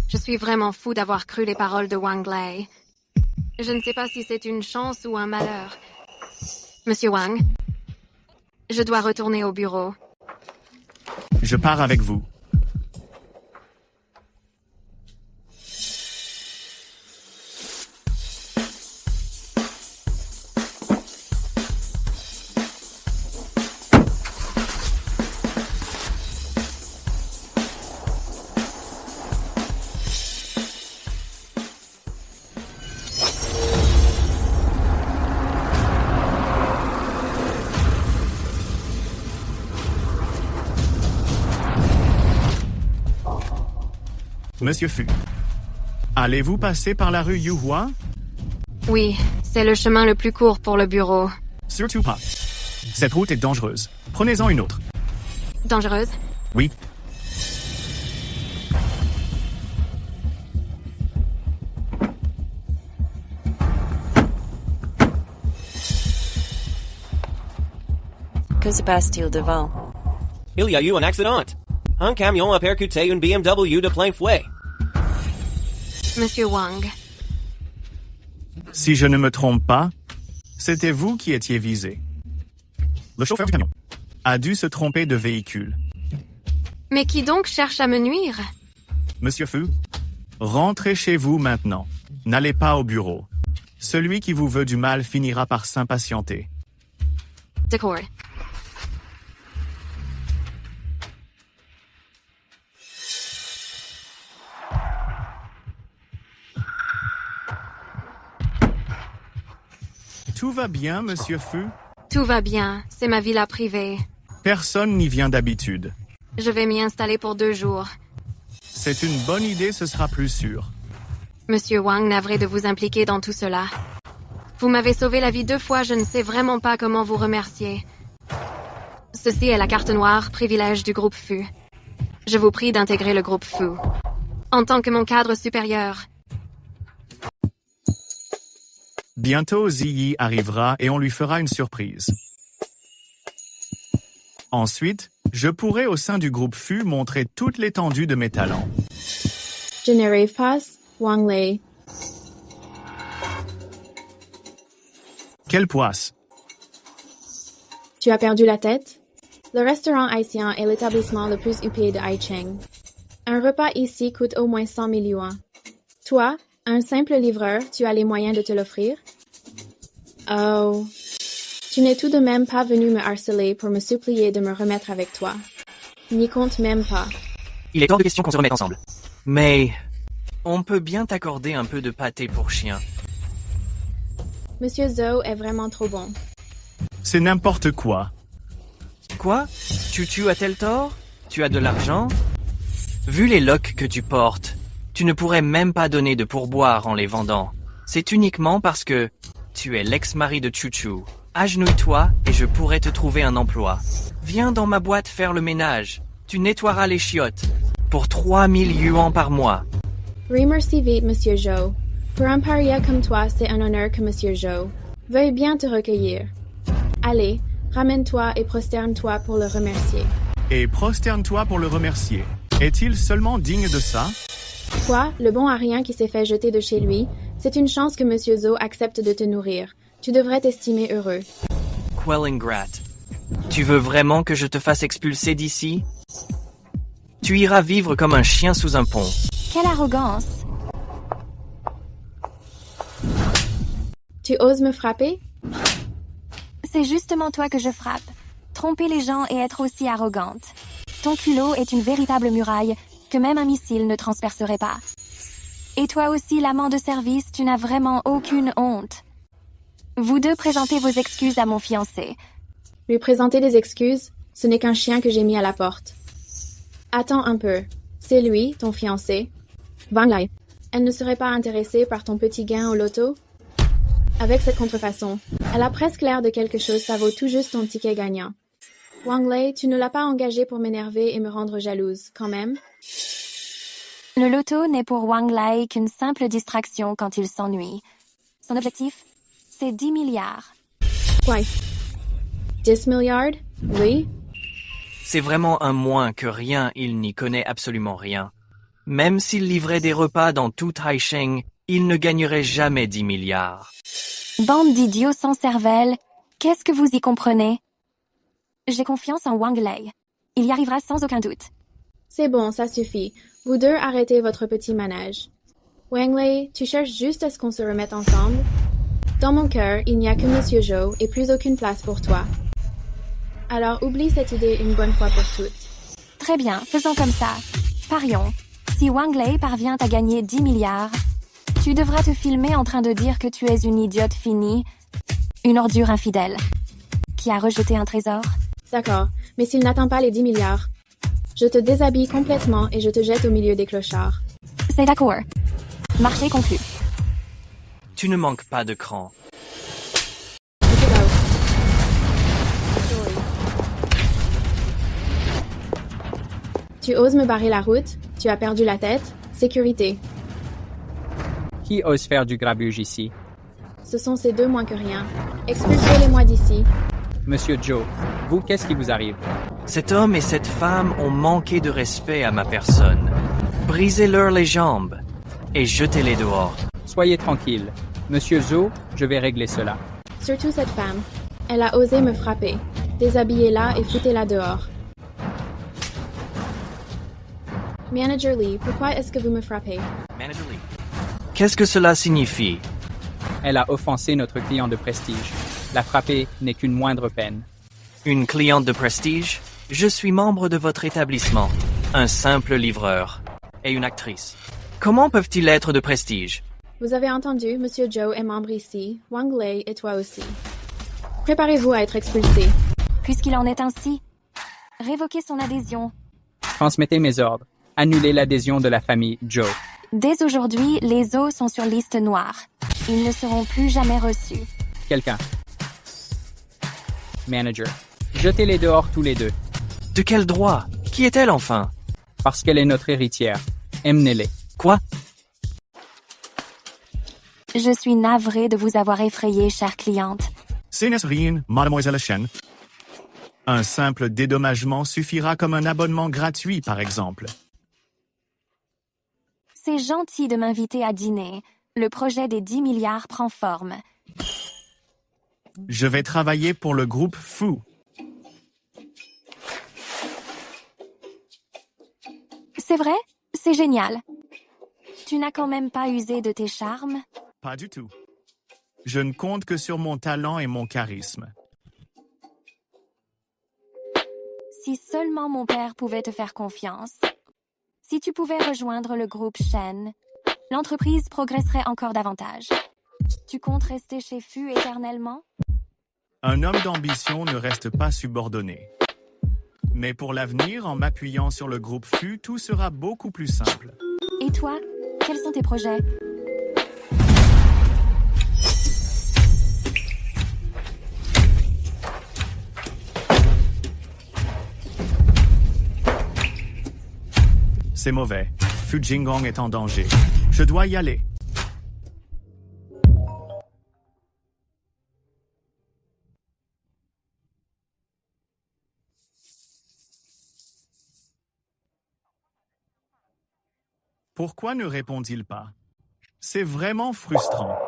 Je suis vraiment fou d'avoir cru les paroles de Wang Lei. Je ne sais pas si c'est une chance ou un malheur. Monsieur Wang, je dois retourner au bureau. Je pars avec vous. Monsieur Fu, allez-vous passer par la rue Yuhua? Oui, c'est le chemin le plus court pour le bureau. Surtout pas. Cette route est dangereuse. Prenez-en une autre. Dangereuse? Oui. Que se passe-t-il devant? Il y a eu un accident. Un camion a percuté une BMW de plein fouet. Monsieur Wang. Si je ne me trompe pas, c'était vous qui étiez visé. Le chauffeur du camion a dû se tromper de véhicule. Mais qui donc cherche à me nuire? Monsieur Fu, rentrez chez vous maintenant. N'allez pas au bureau. Celui qui vous veut du mal finira par s'impatienter. D'accord. Tout va bien, Monsieur Fu? Tout va bien, c'est ma villa privée. Personne n'y vient d'habitude. Je vais m'y installer pour 2 jours. C'est une bonne idée, ce sera plus sûr. Monsieur Wang, navré de vous impliquer dans tout cela. Vous m'avez sauvé la vie 2 fois, je ne sais vraiment pas comment vous remercier. Ceci est la carte noire, privilège du groupe Fu. Je vous prie d'intégrer le groupe Fu. En tant que mon cadre supérieur. Bientôt Ziyi arrivera et on lui fera une surprise. Ensuite, je pourrai au sein du groupe Fu montrer toute l'étendue de mes talents. Generative Pass, Wang Lei. Quelle poisse! Tu as perdu la tête? Le restaurant haïtien est l'établissement le plus huppé de Haicheng. Un repas ici coûte au moins 100 000 yuans. Toi, un simple livreur, tu as les moyens de te l'offrir? Oh. Tu n'es tout de même pas venu me harceler pour me supplier de me remettre avec toi. N'y compte même pas. Il est hors de question qu'on se remette ensemble. Mais on peut bien t'accorder un peu de pâté pour chien. Monsieur Zhou est vraiment trop bon. C'est n'importe quoi. Quoi? Tu as-t-elle tort? Tu as de l'argent? Vu les loques que tu portes, tu ne pourrais même pas donner de pourboire en les vendant. C'est uniquement parce que tu es l'ex-mari de Chuchu. Agenouille-toi et je pourrai te trouver un emploi. Viens dans ma boîte faire le ménage. Tu nettoieras les chiottes. Pour 3000 yuans par mois. Remercie vite, Monsieur Zhou. Pour un paria comme toi, c'est un honneur que Monsieur Zhou veuille bien te recueillir. Allez, ramène-toi et prosterne-toi pour le remercier. Et prosterne-toi pour le remercier. Est-il seulement digne de ça? Toi, le bon à rien qui s'est fait jeter de chez lui, c'est une chance que Monsieur Zo accepte de te nourrir. Tu devrais t'estimer heureux. Quellingrat, tu veux vraiment que je te fasse expulser d'ici? Tu iras vivre comme un chien sous un pont. Quelle arrogance! Tu oses me frapper? C'est justement toi que je frappe. Tromper les gens et être aussi arrogante. Ton culot est une véritable muraille que même un missile ne transpercerait pas. Et toi aussi, l'amant de service, tu n'as vraiment aucune honte. Vous deux présentez vos excuses à mon fiancé. Lui présenter des excuses, ce n'est qu'un chien que j'ai mis à la porte. Attends un peu. C'est lui, ton fiancé. Wang Lai. Elle ne serait pas intéressée par ton petit gain au loto? Avec cette contrefaçon, elle a presque l'air de quelque chose, ça vaut tout juste ton ticket gagnant. Wang Lai, tu ne l'as pas engagé pour m'énerver et me rendre jalouse, quand même? Le loto n'est pour Wang Lai qu'une simple distraction quand il s'ennuie. Son objectif, c'est 10 milliards. Quoi? 10 milliards? Oui? C'est vraiment un moins que rien, il n'y connaît absolument rien. Même s'il livrait des repas dans toute Haisheng, il ne gagnerait jamais 10 milliards. Bande d'idiots sans cervelle, qu'est-ce que vous y comprenez? J'ai confiance en Wang Lai. Il y arrivera sans aucun doute. C'est bon, ça suffit. Vous deux arrêtez votre petit manège. Wang Lai, tu cherches juste à ce qu'on se remette ensemble? Dans mon cœur, il n'y a que Monsieur Zhou et plus aucune place pour toi. Alors oublie cette idée une bonne fois pour toutes. Très bien, faisons comme ça. Parions. Si Wang Lai parvient à gagner 10 milliards, tu devras te filmer en train de dire que tu es une idiote finie, une ordure infidèle, qui a rejeté un trésor. D'accord, mais s'il n'atteint pas les 10 milliards, je te déshabille complètement et je te jette au milieu des clochards. C'est d'accord. Marché conclu. Tu ne manques pas de cran. Tu oses me barrer la route? Tu as perdu la tête? Sécurité. Qui ose faire du grabuge ici? Ce sont ces deux moins que rien. Expulsez-les-moi d'ici. Monsieur Zhou, vous, qu'est-ce qui vous arrive? Cet homme et cette femme ont manqué de respect à ma personne. Brisez-leur les jambes et jetez-les dehors. Soyez tranquille. Monsieur Zhou, je vais régler cela. Surtout cette femme. Elle a osé me frapper. Déshabillez-la et foutez-la dehors. Manager Lee, pourquoi est-ce que vous me frappez? Manager Lee. Qu'est-ce que cela signifie? Elle a offensé notre client de prestige. La frapper n'est qu'une moindre peine. Une cliente de prestige? Je suis membre de votre établissement. Un simple livreur. Et une actrice. Comment peuvent-ils être de prestige? Vous avez entendu, Monsieur Zhou est membre ici, Wang Lai et toi aussi. Préparez-vous à être expulsé. Puisqu'il en est ainsi, révoquez son adhésion. Transmettez mes ordres. Annulez l'adhésion de la famille Zhou. Dès aujourd'hui, les os sont sur liste noire. Ils ne seront plus jamais reçus. Quelqu'un. Manager. Jetez-les dehors tous les deux. De quel droit? Qui est-elle enfin? Parce qu'elle est notre héritière. Emmenez-les. Quoi? Je suis navrée de vous avoir effrayé, chère cliente. Ce n'est rien, mademoiselle Chen. Un simple dédommagement suffira comme un abonnement gratuit, par exemple. C'est gentil de m'inviter à dîner. Le projet des 10 milliards prend forme. Je vais travailler pour le groupe Fu. C'est vrai? C'est génial. Tu n'as quand même pas usé de tes charmes? Pas du tout. Je ne compte que sur mon talent et mon charisme. Si seulement mon père pouvait te faire confiance. Si tu pouvais rejoindre le groupe Shen, l'entreprise progresserait encore davantage. Tu comptes rester chez Fu éternellement? Un homme d'ambition ne reste pas subordonné. Mais pour l'avenir, en m'appuyant sur le groupe Fu, tout sera beaucoup plus simple. Et toi, quels sont tes projets? C'est mauvais. Fu Jingong est en danger. Je dois y aller. Pourquoi ne répond-il pas? C'est vraiment frustrant.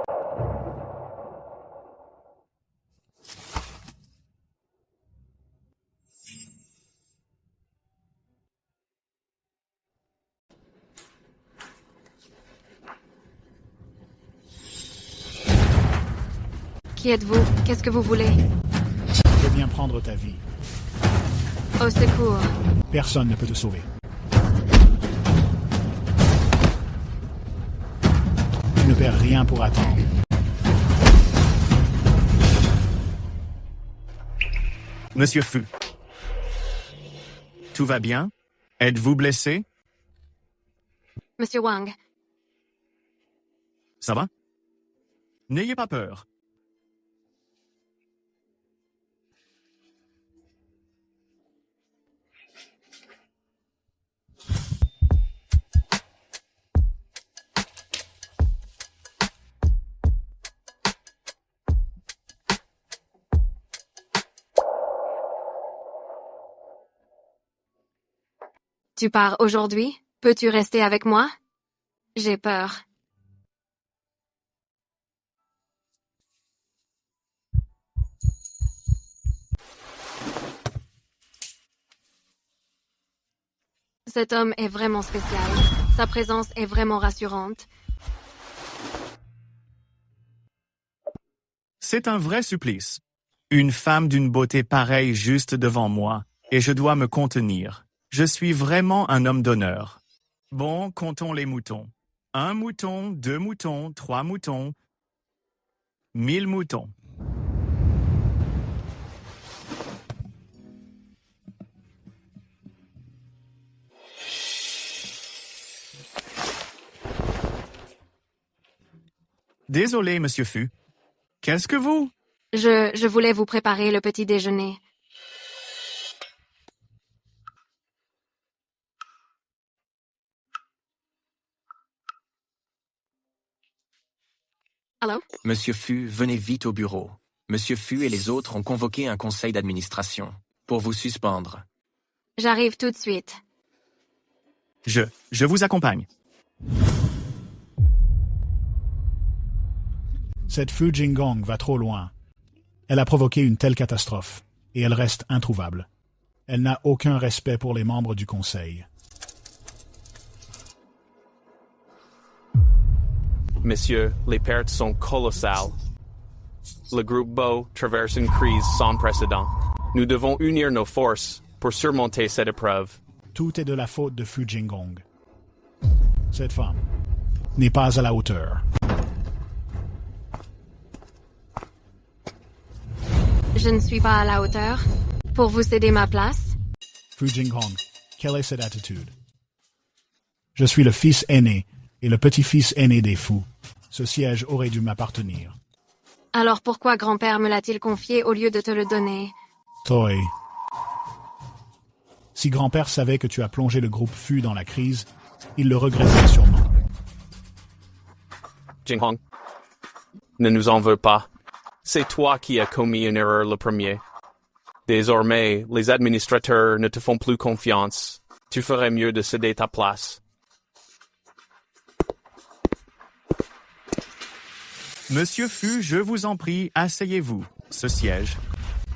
Qui êtes-vous? Qu'est-ce que vous voulez? Je viens prendre ta vie. Au secours. Personne ne peut te sauver. Tu ne perds rien pour attendre. Monsieur Fu. Tout va bien? Êtes-vous blessé? Monsieur Wang. Ça va? N'ayez pas peur. Tu pars aujourd'hui? Peux-tu rester avec moi? J'ai peur. Cet homme est vraiment spécial. Sa présence est vraiment rassurante. C'est un vrai supplice. Une femme d'une beauté pareille juste devant moi, et je dois me contenir. Je suis vraiment un homme d'honneur. Bon, comptons les moutons. 1 mouton, 2 moutons, 3 moutons, 1000 moutons. Désolé, Monsieur Fu. Qu'est-ce que vous? Je voulais vous préparer le petit déjeuner. Allô? Monsieur Fu, venez vite au bureau. Monsieur Fu et les autres ont convoqué un conseil d'administration pour vous suspendre. J'arrive tout de suite. Je vous accompagne. Cette Fu Jingong va trop loin. Elle a provoqué une telle catastrophe, et elle reste introuvable. Elle n'a aucun respect pour les membres du conseil. Messieurs, les pertes sont colossales. Le groupe Bo traverse une crise sans précédent. Nous devons unir nos forces pour surmonter cette épreuve. Tout est de la faute de Fu Jingong. Cette femme n'est pas à la hauteur. Je ne suis pas à la hauteur. Pour vous céder ma place? Fu Jingong, quelle est cette attitude? Je suis le fils aîné et le petit-fils aîné des fous. Ce siège aurait dû m'appartenir. Alors pourquoi grand-père me l'a-t-il confié au lieu de te le donner? Toi. Si grand-père savait que tu as plongé le groupe Fu dans la crise, il le regretterait sûrement. Jinghong, ne nous en veux pas. C'est toi qui as commis une erreur le premier. Désormais, les administrateurs ne te font plus confiance. Tu ferais mieux de céder ta place. Monsieur Fu, je vous en prie, asseyez-vous. Ce siège.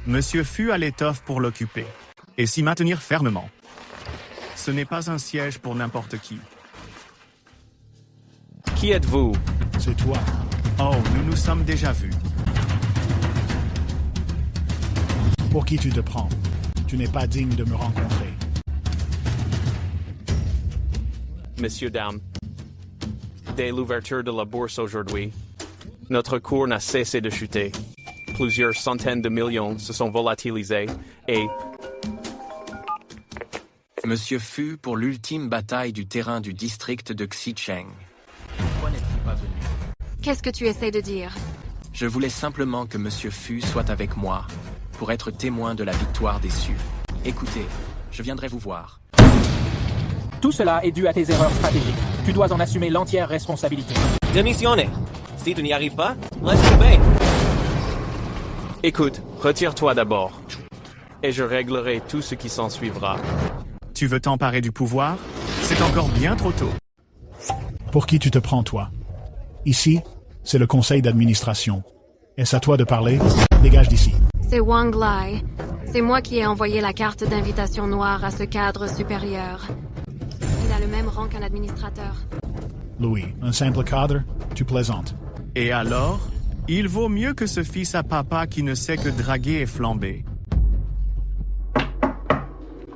Monsieur Fu a l'étoffe pour l'occuper. Et s'y maintenir fermement. Ce n'est pas un siège pour n'importe qui. Qui êtes-vous? C'est toi. Oh, nous nous sommes déjà vus. Pour qui tu te prends? Tu n'es pas digne de me rencontrer. Messieurs, dames, dès l'ouverture de la bourse aujourd'hui, notre cours n'a cessé de chuter. Plusieurs centaines de millions se sont volatilisés et... Monsieur Fu pour l'ultime bataille du terrain du district de Xicheng. Pourquoi n'êtes-vous pas venu? Qu'est-ce que tu essaies de dire? Je voulais simplement que Monsieur Fu soit avec moi, pour être témoin de la victoire des Sioux. Écoutez, je viendrai vous voir. Tout cela est dû à tes erreurs stratégiques. Tu dois en assumer l'entière responsabilité. Démissionnez. Si tu n'y arrives pas, laisse tomber. Écoute, retire-toi d'abord, et je réglerai tout ce qui s'en suivra. Tu veux t'emparer du pouvoir? C'est encore bien trop tôt. Pour qui tu te prends, toi? Ici, c'est le conseil d'administration. Est-ce à toi de parler? Dégage d'ici. C'est Wang Lai. C'est moi qui ai envoyé la carte d'invitation noire à ce cadre supérieur. Il a le même rang qu'un administrateur. Louis, un simple cadre? Tu plaisantes. Et alors? Il vaut mieux que ce fils à papa qui ne sait que draguer et flamber.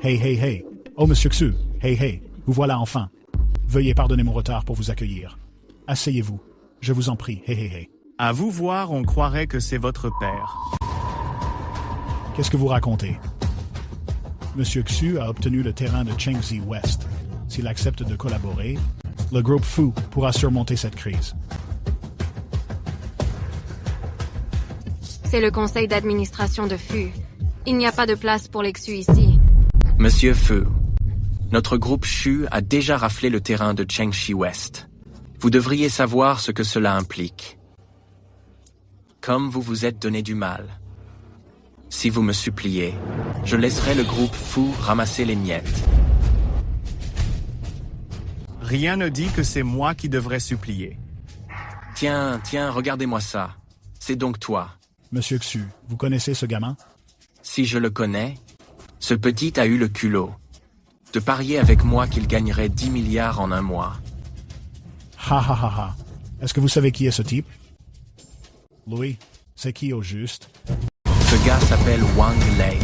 Hey, hey, hey. Oh, monsieur Xu. Hey, hey. Vous voilà enfin. Veuillez pardonner mon retard pour vous accueillir. Asseyez-vous. Je vous en prie. Hey, hey, hey. À vous voir, on croirait que c'est votre père. Qu'est-ce que vous racontez? Monsieur Xu a obtenu le terrain de Chengxi West. S'il accepte de collaborer, le groupe Fu pourra surmonter cette crise. C'est le conseil d'administration de Fu. Il n'y a pas de place pour les Xu ici. Monsieur Fu, notre groupe Shu a déjà raflé le terrain de Chengxi West. Vous devriez savoir ce que cela implique. Comme vous vous êtes donné du mal. Si vous me suppliez, je laisserai le groupe Fu ramasser les miettes. Rien ne dit que c'est moi qui devrais supplier. Tiens, regardez-moi ça. C'est donc toi. Monsieur Xu, vous connaissez ce gamin? Si je le connais, ce petit a eu le culot de parier avec moi qu'il gagnerait 10 milliards en un mois. Ha ha ha ha. Est-ce que vous savez qui est ce type? Louis, c'est qui au juste? Ce gars s'appelle Wang Lai.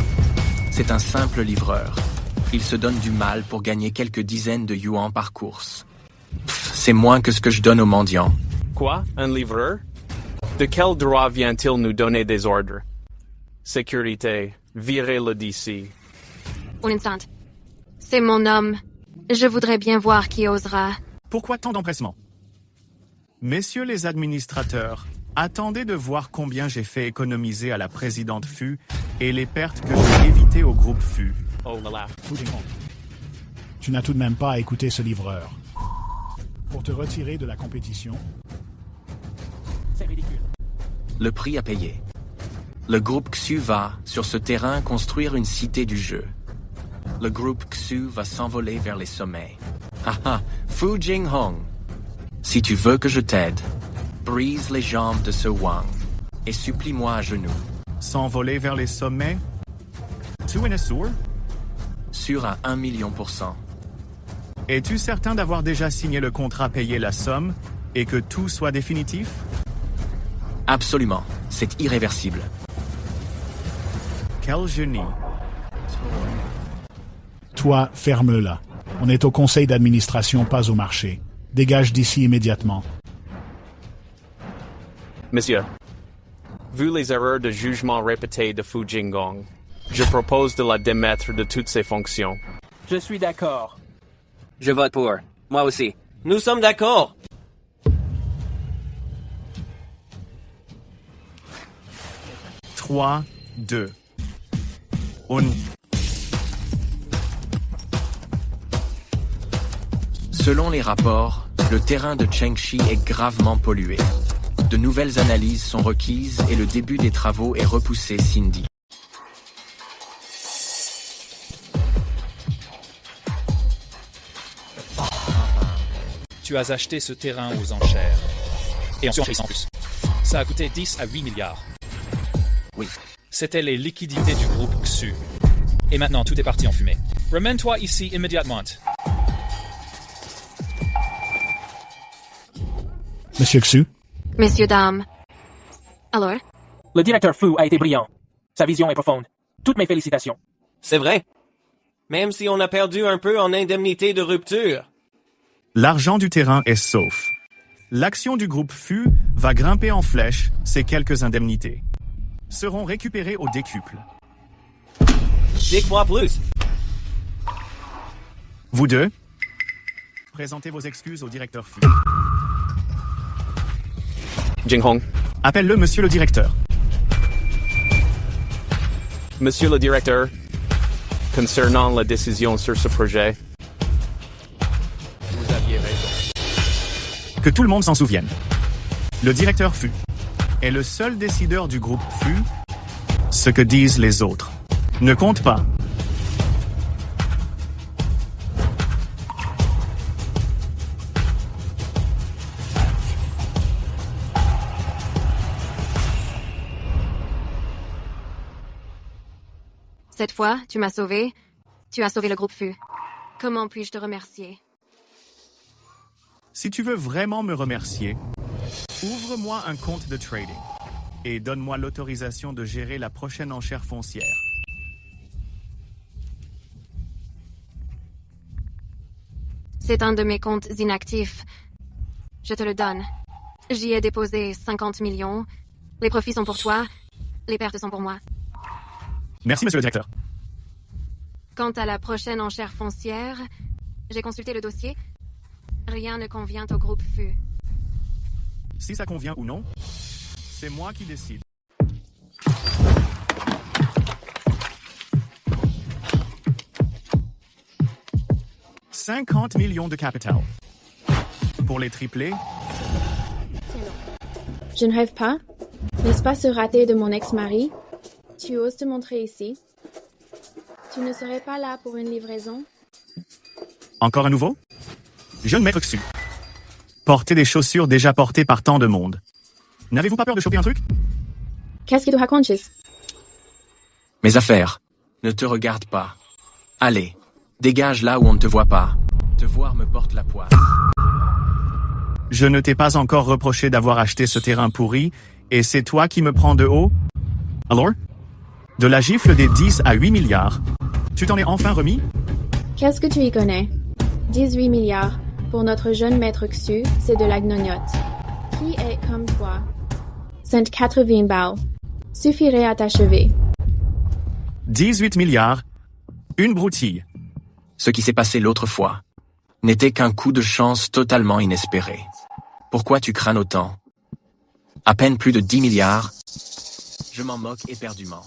C'est un simple livreur. Il se donne du mal pour gagner quelques dizaines de yuan par course. C'est moins que ce que je donne aux mendiants. Quoi? Un livreur? De quel droit vient-il nous donner des ordres? Sécurité, virez-le d'ici. Un instant. C'est mon homme. Je voudrais bien voir qui osera. Pourquoi tant d'empressement? Messieurs les administrateurs, attendez de voir combien j'ai fait économiser à la présidente Fu et les pertes que j'ai évitées au groupe Fu. Oh là là. Tu n'as tout de même pas à écouter ce livreur. Pour te retirer de la compétition... C'est ridicule. Le prix à payer. Le groupe Xu va, sur ce terrain, construire une cité du jeu. Le groupe Xu va s'envoler vers les sommets. Haha, Fu Jinghong. Si tu veux que je t'aide, brise les jambes de ce Wang et supplie-moi à genoux. S'envoler vers les sommets? Tu es sûr? Sûr à 1 million %. Es-tu certain d'avoir déjà signé le contrat payé la somme et que tout soit définitif? Absolument, c'est irréversible. Quel génie. Toi, ferme-la. On est au conseil d'administration, pas au marché. Dégage d'ici immédiatement. Monsieur, vu les erreurs de jugement répétées de Fu Jinghong, je propose de la démettre de toutes ses fonctions. Je suis d'accord. Je vote pour. Moi aussi. Nous sommes d'accord. Trois, 2. Selon les rapports, le terrain de Chengxi est gravement pollué. De nouvelles analyses sont requises et le début des travaux est repoussé, Cindy. Tu as acheté ce terrain aux enchères. Et en surprise en plus. Ça a coûté 10 à 8 milliards. Oui. C'était les liquidités du groupe Xu. Et maintenant, tout est parti en fumée. Remène-toi ici immédiatement. Monsieur Xu? Messieurs, dames. Alors? Le directeur Fu a été brillant. Sa vision est profonde. Toutes mes félicitations. C'est vrai. Même si on a perdu un peu en indemnité de rupture. L'argent du terrain est sauf. L'action du groupe Fu va grimper en flèche, ces quelques indemnités seront récupérées au décuple. Dites-moi plus. Vous deux, présentez vos excuses au directeur Fu. Jinghong. Appelle-le monsieur le directeur. Monsieur le directeur, concernant la décision sur ce projet, vous aviez raison. Que tout le monde s'en souvienne. Le directeur Fu est le seul décideur du groupe Fu. Ce que disent les autres ne compte pas. Cette fois, tu m'as sauvé. Tu as sauvé le groupe Fu. Comment puis-je te remercier? Si tu veux vraiment me remercier, ouvre-moi un compte de trading et donne-moi l'autorisation de gérer la prochaine enchère foncière. C'est un de mes comptes inactifs. Je te le donne. J'y ai déposé 50 millions. Les profits sont pour toi. Les pertes sont pour moi. Merci, monsieur le directeur. Quant à la prochaine enchère foncière, j'ai consulté le dossier. Rien ne convient au groupe Fu. Si ça convient ou non, c'est moi qui décide. « 50 millions de capital. Pour les tripler, Je ne rêve pas. N'est-ce pas ce raté de mon ex-mari? Tu oses te montrer ici? Tu ne serais pas là pour une livraison? encore à nouveau? Jeune maître Xu. Portez des chaussures déjà portées par tant de monde. N'avez-vous pas peur de choper un truc? Qu'est-ce que tu racontes, Chis? Mes affaires. Ne te regarde pas. Allez, dégage là où on ne te voit pas. Te voir me porte la poisse. Je ne t'ai pas encore reproché d'avoir acheté ce terrain pourri, et c'est toi qui me prends de haut? Alors? De la gifle des 10 à 8 milliards. Tu t'en es enfin remis? Qu'est-ce que tu y connais? 18 milliards. Pour notre jeune maître Xu, c'est de la gnognotte. Qui est comme toi? 180 balles. Suffirait à t'achever. 18 milliards. Une broutille. Ce qui s'est passé l'autre fois n'était qu'un coup de chance totalement inespéré. Pourquoi tu crains autant? À peine plus de 10 milliards. Je m'en moque éperdument.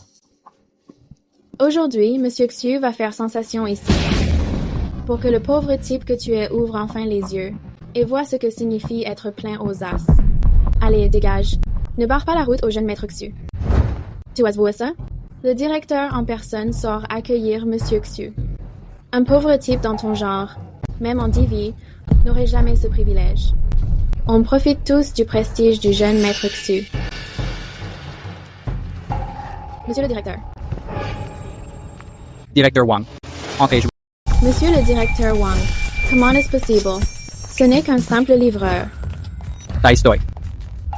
Aujourd'hui, Monsieur Xu va faire sensation ici. Pour que le pauvre type que tu es ouvre enfin les yeux et voit ce que signifie être plein aux as. Allez, dégage. Ne barre pas la route au jeune maître Xu. Tu as vu ça? Le directeur en personne sort accueillir Monsieur Xu. Un pauvre type dans ton genre, même en divi, n'aurait jamais ce privilège. On profite tous du prestige du jeune maître Xu. Monsieur le directeur. Directeur Wang. Entrez. Monsieur le directeur Wang, comment est-ce possible? Ce n'est qu'un simple livreur. Tai Stoi.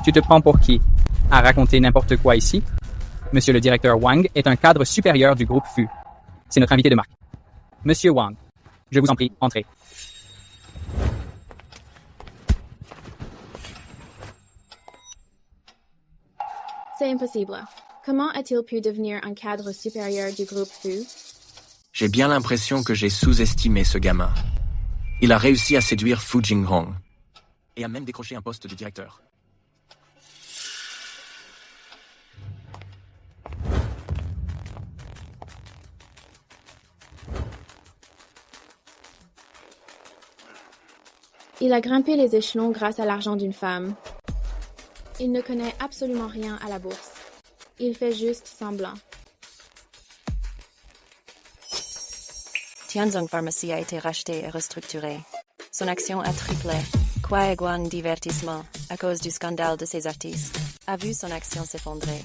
Tu te prends pour qui? À raconter n'importe quoi ici? Monsieur le directeur Wang est un cadre supérieur du groupe Fu. C'est notre invité de marque. Monsieur Wang, je vous en prie, entrez. C'est impossible. Comment a-t-il pu devenir un cadre supérieur du groupe Fu? J'ai bien l'impression que j'ai sous-estimé ce gamin. Il a réussi à séduire Fu Jinghong. Et a même décroché un poste de directeur. Il a grimpé les échelons grâce à l'argent d'une femme. Il ne connaît absolument rien à la bourse. Il fait juste semblant. Tianzong Pharmacy a été rachetée et restructurée. Son action a triplé. Kuaiguan Divertissement, à cause du scandale de ses artistes, a vu son action s'effondrer.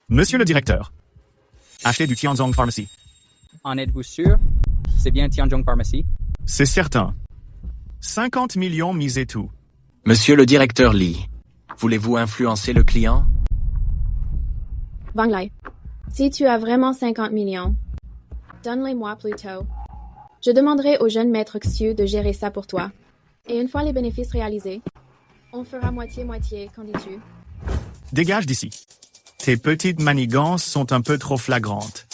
Monsieur le directeur. Achetez du Tianzong Pharmacy. En êtes-vous sûr? C'est bien Tianzong Pharmacy? C'est certain. 50 millions mis et tout. Monsieur le directeur Li, voulez-vous influencer le client? Wang Lai, si tu as vraiment 50 millions, donne-les-moi plutôt. Je demanderai au jeune maître Xu de gérer ça pour toi. Et une fois les bénéfices réalisés, on fera moitié-moitié, qu'en dis-tu? Dégage d'ici. Tes petites manigances sont un peu trop flagrantes.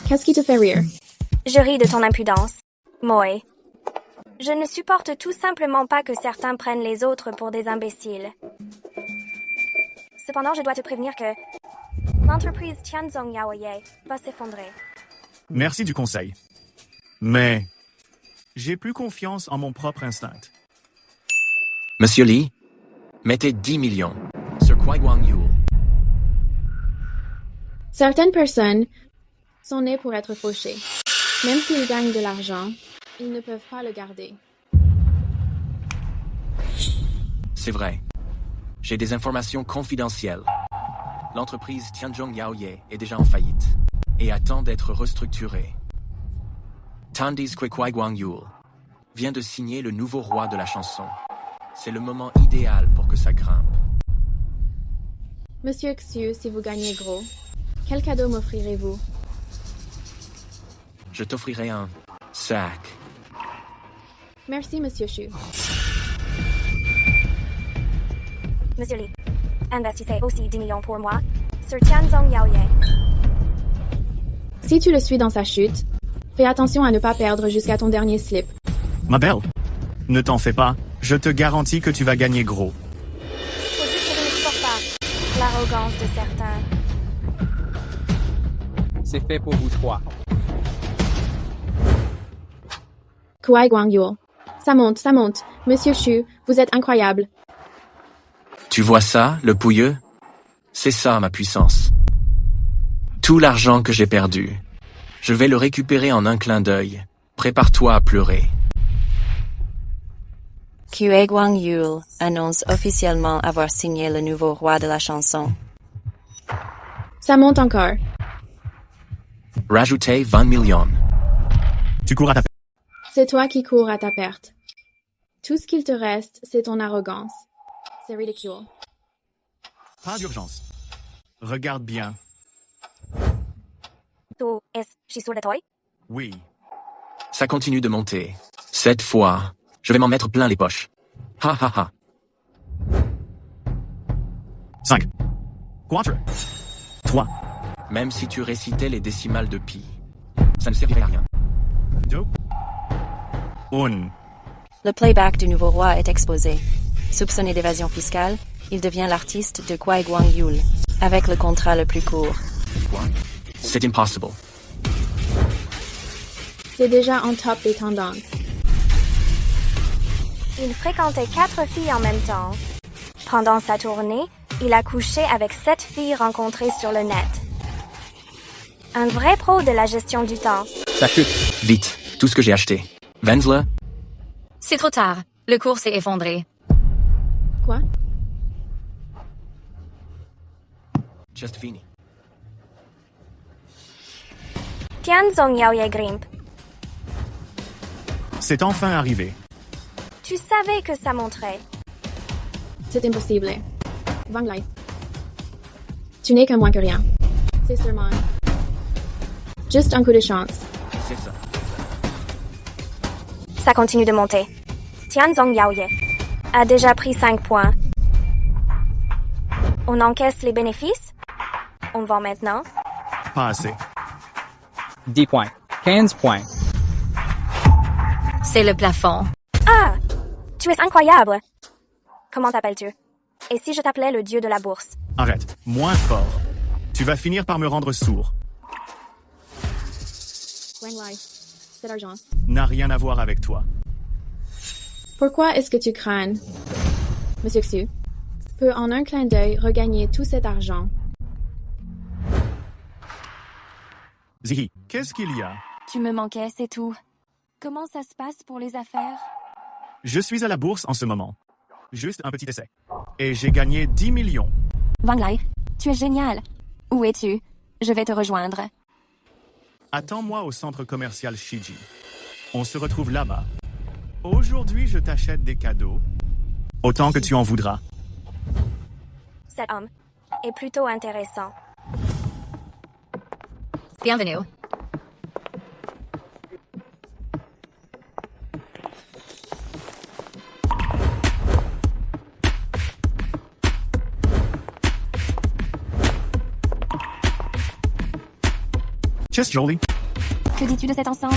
Qu'est-ce qui te fait rire? Je ris de ton impudence. Moi. Je ne supporte tout simplement pas que certains prennent les autres pour des imbéciles. Cependant, je dois te prévenir que l'entreprise Tianzong Yaoye va s'effondrer. Merci du conseil. Mais j'ai plus confiance en mon propre instinct. Monsieur Li, mettez 10 millions sur Kuaiguan Yule. Certaines personnes sont nées pour être fauchées. Même s'ils gagnent de l'argent, ils ne peuvent pas le garder. C'est vrai. J'ai des informations confidentielles. L'entreprise Tianzhong Yaoye est déjà en faillite et attend d'être restructurée. Tandis Kwai Guang Yul vient de signer le nouveau roi de la chanson. C'est le moment idéal pour que ça grimpe. Monsieur Xu, si vous gagnez gros, quel cadeau m'offrirez-vous? Je t'offrirai un sac. Merci, Monsieur Xu. Monsieur Li, investissez aussi 10 millions pour moi sur Tianzhong Yaoye. Si tu le suis dans sa chute, fais attention à ne pas perdre jusqu'à ton dernier slip. Ma belle, ne t'en fais pas. Je te garantis que tu vas gagner gros. C'est juste que je ne supporte pas l'arrogance de certains. C'est fait pour vous trois. Kwai Guang Yul. Ça monte. Monsieur Xu, vous êtes incroyable. Tu vois ça, le pouilleux? C'est ça ma puissance. Tout l'argent que j'ai perdu, je vais le récupérer en un clin d'œil. Prépare-toi à pleurer. Kwai Guang Yul annonce officiellement avoir signé le nouveau roi de la chanson. Ça monte encore. Rajoutez 20 millions. Tu cours à ta perte. C'est toi qui cours à ta perte. Tout ce qu'il te reste, c'est ton arrogance. C'est ridicule. Pas d'urgence. Regarde bien. Tu es sûr de toi? Oui. Ça continue de monter. Cette fois, je vais m'en mettre plein les poches. Ha ha ha. 5. 4. 3. Même si tu récitais les décimales de pi, ça ne servirait à rien. 2. 1. Le playback du nouveau roi est exposé. Soupçonné d'évasion fiscale, il devient l'artiste de Kwai Guang Yul, avec le contrat le plus court. C'est impossible. C'est déjà en top des tendances. Il fréquentait 4 filles en même temps. Pendant sa tournée, il a couché avec 7 filles rencontrées sur le net. Un vrai pro de la gestion du temps. Ça chute. Vite, tout ce que j'ai acheté. Vends-le. C'est trop tard. Le cours s'est effondré. Quoi? Just fini. Tianzhong Yaoye grimpe. C'est enfin arrivé. Tu savais que ça monterait. C'est impossible. Wang Lai. Tu n'es que moins que rien. C'est sûrement juste un coup de chance. C'est ça. Ça continue de monter. Tianzhong Yaoye a déjà pris 5 points. On encaisse les bénéfices? On vend maintenant? Pas assez. 10 points. 15 points. C'est le plafond. Ah! Tu es incroyable! Comment t'appelles-tu? Et si je t'appelais le dieu de la bourse? Arrête. Moins fort. Tu vas finir par me rendre sourd. Wang Lai. Cet argent. N'a rien à voir avec toi. Pourquoi est-ce que tu crains? Monsieur Xu peut en un clin d'œil regagner tout cet argent. Zihi, qu'est-ce qu'il y a? Tu me manquais, c'est tout. Comment ça se passe pour les affaires? Je suis à la bourse en ce moment. Juste un petit essai. Et j'ai gagné 10 millions. Wang Lai, tu es génial. Où es-tu? Je vais te rejoindre. Attends-moi au centre commercial Shiji. On se retrouve là-bas. Aujourd'hui, je t'achète des cadeaux. Autant que tu en voudras. Cet homme est plutôt intéressant. Bienvenue. Cheers, Jolie. Que dis-tu de cet ensemble?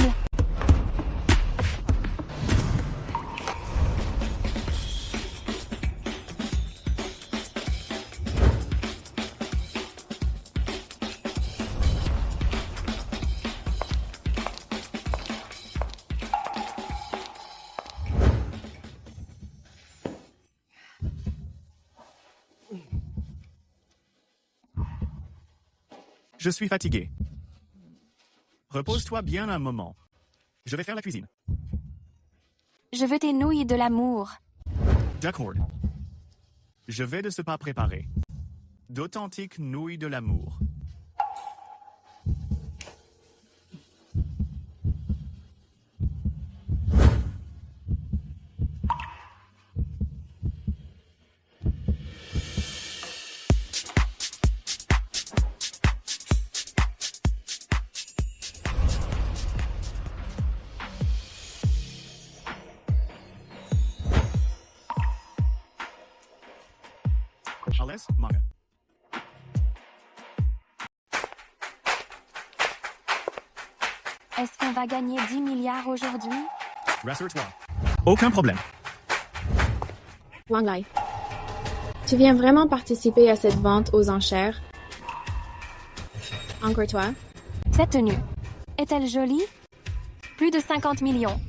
Je suis fatigué. Repose-toi bien un moment. Je vais faire la cuisine. Je veux tes nouilles de l'amour. D'accord. Je vais de ce pas préparer d'authentiques nouilles de l'amour. Alice, manga. Est-ce qu'on va gagner 10 milliards aujourd'hui? Rassure-toi. Aucun problème. Wang Lai, tu viens vraiment participer à cette vente aux enchères? Encore toi? Cette tenue, est-elle jolie? Plus de 50 millions.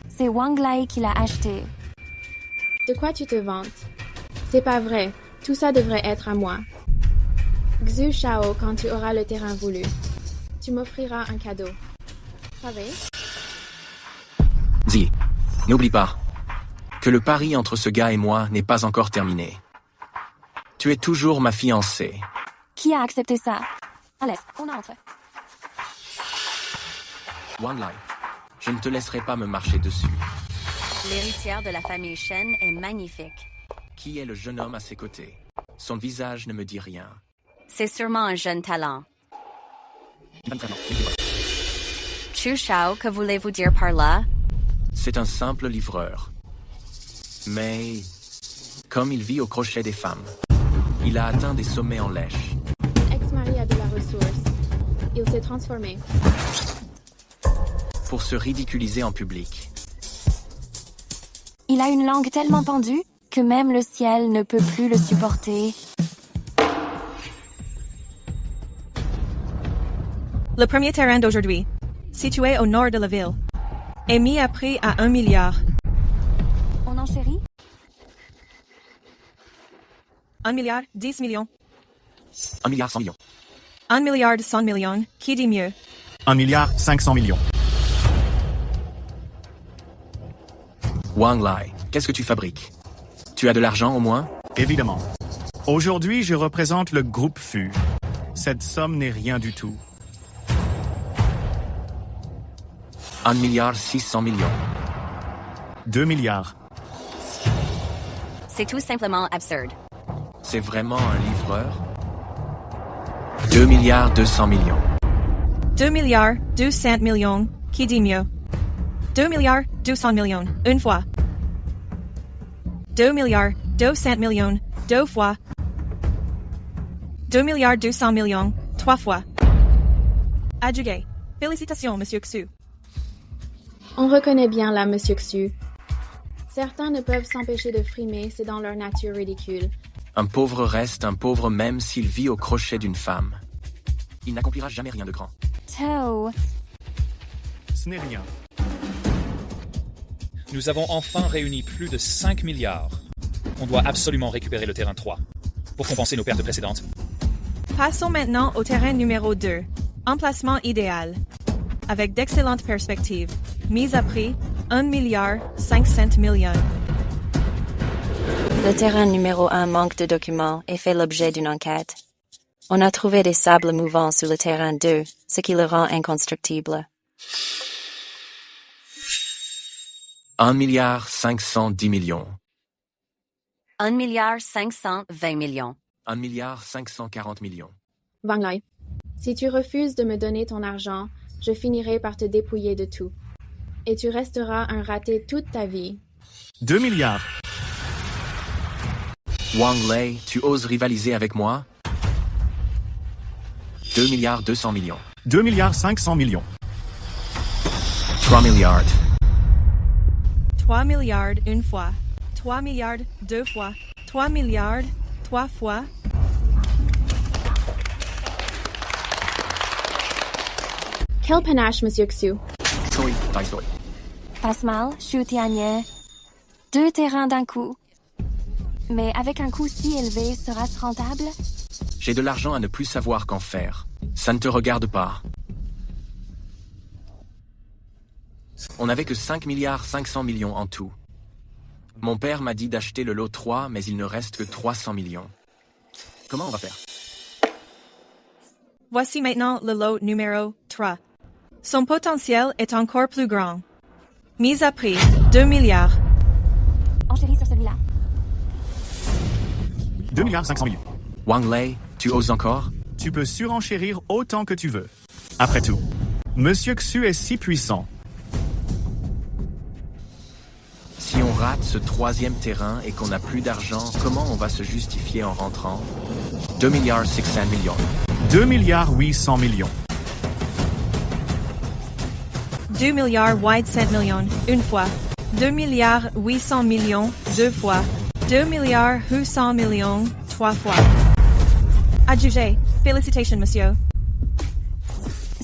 C'est Wang Lai qui l'a achetée. De quoi tu te vantes? C'est pas vrai. Tout ça devrait être à moi. Xu Shao quand tu auras le terrain voulu. Tu m'offriras un cadeau. Pavé? Zi, n'oublie pas que le pari entre ce gars et moi n'est pas encore terminé. Tu es toujours ma fiancée. Qui a accepté ça? Allez, on entre. Wang Lai, je ne te laisserai pas me marcher dessus. L'héritière de la famille Shen est magnifique. Qui est le jeune homme à ses côtés? Son visage ne me dit rien. C'est sûrement un jeune talent. Chu Shao, que voulez-vous dire par là? C'est un simple livreur. Mais, comme il vit au crochet des femmes, il a atteint des sommets en lèche. Ex-mari a de la ressource. Il s'est transformé. Pour se ridiculiser en public. Il a une langue tellement pendue que même le ciel ne peut plus le supporter. Le premier terrain d'aujourd'hui, situé au nord de la ville, est mis à prix à 1 milliard. On enchérit? 1 milliard 10 millions. 1 milliard 100 millions. 1 milliard 100 millions. Qui dit mieux? 1 milliard 500 millions. Wang Lai, qu'est-ce que tu fabriques? Tu as de l'argent au moins? Évidemment. Aujourd'hui, je représente le groupe FU. Cette somme n'est rien du tout. 1 milliard 600 millions. 2 milliards. C'est tout simplement absurde. C'est vraiment un livreur? 2 milliards 200 millions. 2 milliards 200 millions. Qui dit mieux? 2 milliards 200 millions. Une fois. 2 milliards 200 millions. Deux fois. 2 milliards 200 millions. Trois fois. Adjugé. Félicitations, Monsieur Xu. On reconnaît bien là, Monsieur Xu. Certains ne peuvent s'empêcher de frimer, c'est dans leur nature ridicule. Un pauvre reste un pauvre même s'il vit au crochet d'une femme. Il n'accomplira jamais rien de grand. Tao. Ce n'est rien. Nous avons enfin réuni plus de 5 milliards. On doit absolument récupérer le terrain 3 pour compenser nos pertes précédentes. Passons maintenant au terrain numéro 2. Emplacement idéal. Avec d'excellentes perspectives. Mise à prix 1 milliard 500 millions. Le terrain numéro 1 manque de documents et fait l'objet d'une enquête. On a trouvé des sables mouvants sur le terrain 2, ce qui le rend inconstructible. 1 milliard 510 millions. 1 milliard 520 millions. 1 milliard 540 millions. Wang Lai, si tu refuses de me donner ton argent, je finirai par te dépouiller de tout. Et tu resteras un raté toute ta vie. 2 milliards. Wang Lai, tu oses rivaliser avec moi? 2 milliards 200 millions. 2 milliards 500 millions. 3 milliards. 3 milliards une fois. 3 milliards deux fois. 3 milliards trois fois. Quel panache, Monsieur Xu. Passe mal, Xu Tianye. 2 terrains d'un coup. Mais avec un coût si élevé, sera-ce rentable? J'ai de l'argent à ne plus savoir qu'en faire. Ça ne te regarde pas. On n'avait que 5 milliards 500 millions en tout. Mon père m'a dit d'acheter le lot 3, mais il ne reste que 300 millions. Comment on va faire? Voici maintenant le lot numéro 3. Son potentiel est encore plus grand. Mise à prix, 2 milliards. Enchéris sur celui-là. 2 milliards 500 millions. Wang Lei, tu oses encore? Tu peux surenchérir autant que tu veux. Après tout, Monsieur Xu est si puissant. Si on rate ce troisième terrain et qu'on n'a plus d'argent, comment on va se justifier en rentrant? 2 milliards 600 millions. 2 milliards 800 millions. 2 milliards 800 millions, une fois. 2 milliards 800 millions, deux fois. 2 milliards 800 millions, trois fois. Adjugé. Félicitations, monsieur.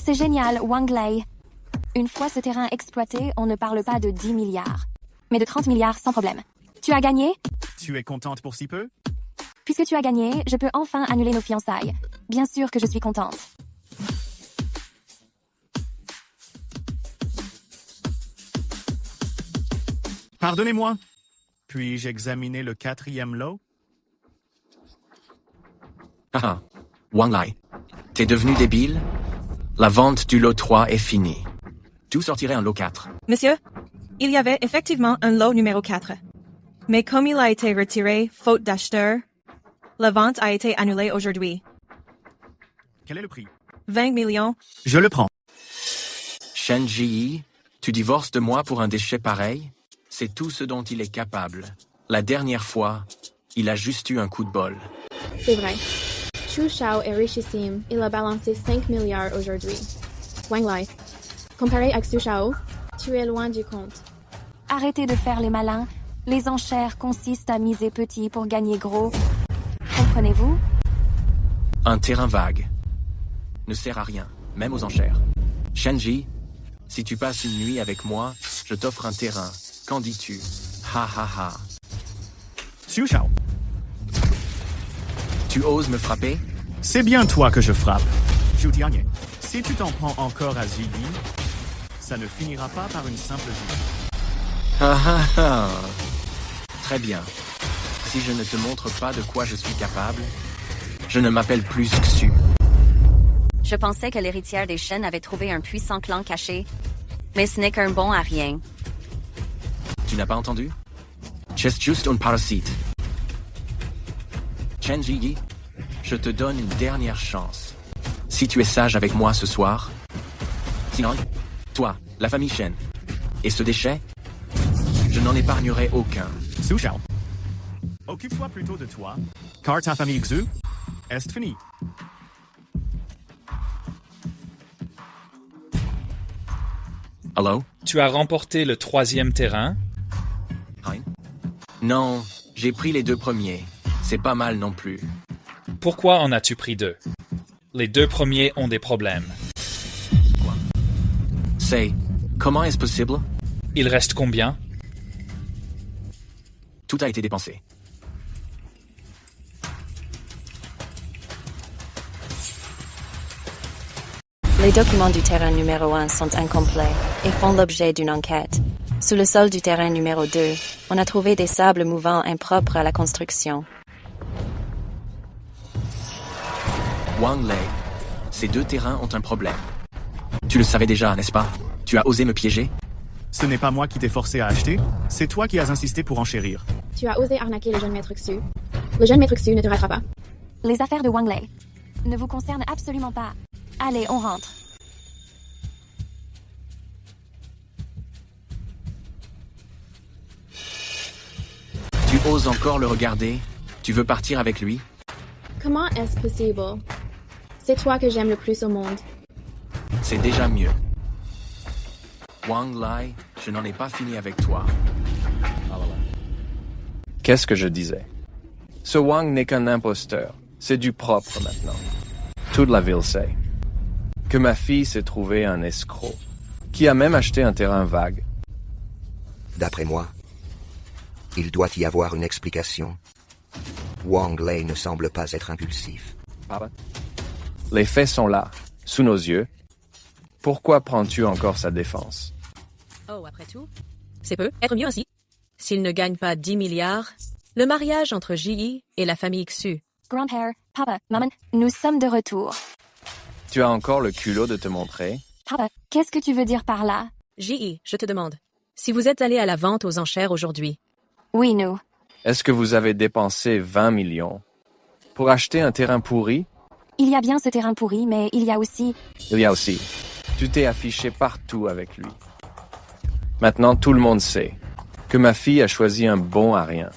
C'est génial, Wang Lei. Une fois ce terrain exploité, on ne parle pas de 10 milliards, mais de 30 milliards sans problème. Tu as gagné? Tu es contente pour si peu? Puisque tu as gagné, je peux enfin annuler nos fiançailles. Bien sûr que je suis contente. Pardonnez-moi. Puis-je examiner le 4e lot? Ah, Wang Lei, t'es devenu débile? La vente du lot 3 est finie. D'où sortirait un lot 4? Monsieur, il y avait effectivement un lot numéro 4. Mais comme il a été retiré, faute d'acheteur, la vente a été annulée aujourd'hui. Quel est le prix? 20 millions. Je le prends. Shen Ji, tu divorces de moi pour un déchet pareil? C'est tout ce dont il est capable. La dernière fois, il a juste eu un coup de bol. C'est vrai. Xu Shao est richissime. Il a balancé 5 milliards aujourd'hui. Wang Lei, comparé à Xu Shao, tu es loin du compte. Arrêtez de faire les malins. Les enchères consistent à miser petit pour gagner gros. Comprenez-vous? Un terrain vague ne sert à rien, même aux enchères. Shenji, si tu passes une nuit avec moi, je t'offre un terrain. Qu'en dis-tu? Ha ha ha. Xu Shao. Tu oses me frapper? C'est bien toi que je frappe. Zhu Tianye, si tu t'en prends encore à Ziyi, ça ne finira pas par une simple vie. Ha ha ha. Très bien. Si je ne te montre pas de quoi je suis capable, je ne m'appelle plus Xu. Je pensais que l'héritière des Shen avait trouvé un puissant clan caché, mais ce n'est qu'un bon à rien. Tu n'as pas entendu? C'est juste un parasite. Chen Ji, je te donne une dernière chance. Si tu es sage avec moi ce soir, sinon, toi, la famille Shen, et ce déchet, je n'en épargnerai aucun. Xu Shao, occupe-toi plutôt de toi, car ta famille Xu est finie. Allô? Tu as remporté le 3e terrain? Hein? Non, j'ai pris les 2 premiers. C'est pas mal non plus. Pourquoi en as-tu pris 2? Les 2 premiers ont des problèmes. Quoi? Comment est-ce possible? Il reste combien? Tout a été dépensé. Les documents du terrain numéro 1 sont incomplets et font l'objet d'une enquête. Sous le sol du terrain numéro 2, on a trouvé des sables mouvants impropres à la construction. Wang Lei, ces 2 terrains ont un problème. Tu le savais déjà, n'est-ce pas? Tu as osé me piéger? Ce n'est pas moi qui t'ai forcé à acheter, c'est toi qui as insisté pour enchérir. Tu as osé arnaquer le jeune maître Xu. Le jeune maître Xu ne te ratera pas. Les affaires de Wang Lei ne vous concernent absolument pas. Allez, on rentre. Tu oses encore le regarder? Tu veux partir avec lui? Comment est-ce possible? C'est toi que j'aime le plus au monde. C'est déjà mieux. Wang Lei, je n'en ai pas fini avec toi. Qu'est-ce que je disais? Ce Wang n'est qu'un imposteur. C'est du propre maintenant. Toute la ville sait. Que ma fille s'est trouvée un escroc, qui a même acheté un terrain vague. D'après moi, il doit y avoir une explication. Wang Lei ne semble pas être impulsif. Les faits sont là, sous nos yeux. Pourquoi prends-tu encore sa défense? Oh, après tout, c'est peut être mieux ainsi. s'il ne gagne pas 10 milliards, le mariage entre J.I. et la famille Xu. Grand-père, papa, maman, nous sommes de retour. Tu as encore le culot de te montrer? Papa, qu'est-ce que tu veux dire par là? J.I., je te demande, si vous êtes allé à la vente aux enchères aujourd'hui. Oui, nous. Est-ce que vous avez dépensé 20 millions pour acheter un terrain pourri? Il y a bien ce terrain pourri, mais il y a aussi... Tu t'es affiché partout avec lui. Maintenant, tout le monde sait que ma fille a choisi un bon à rien.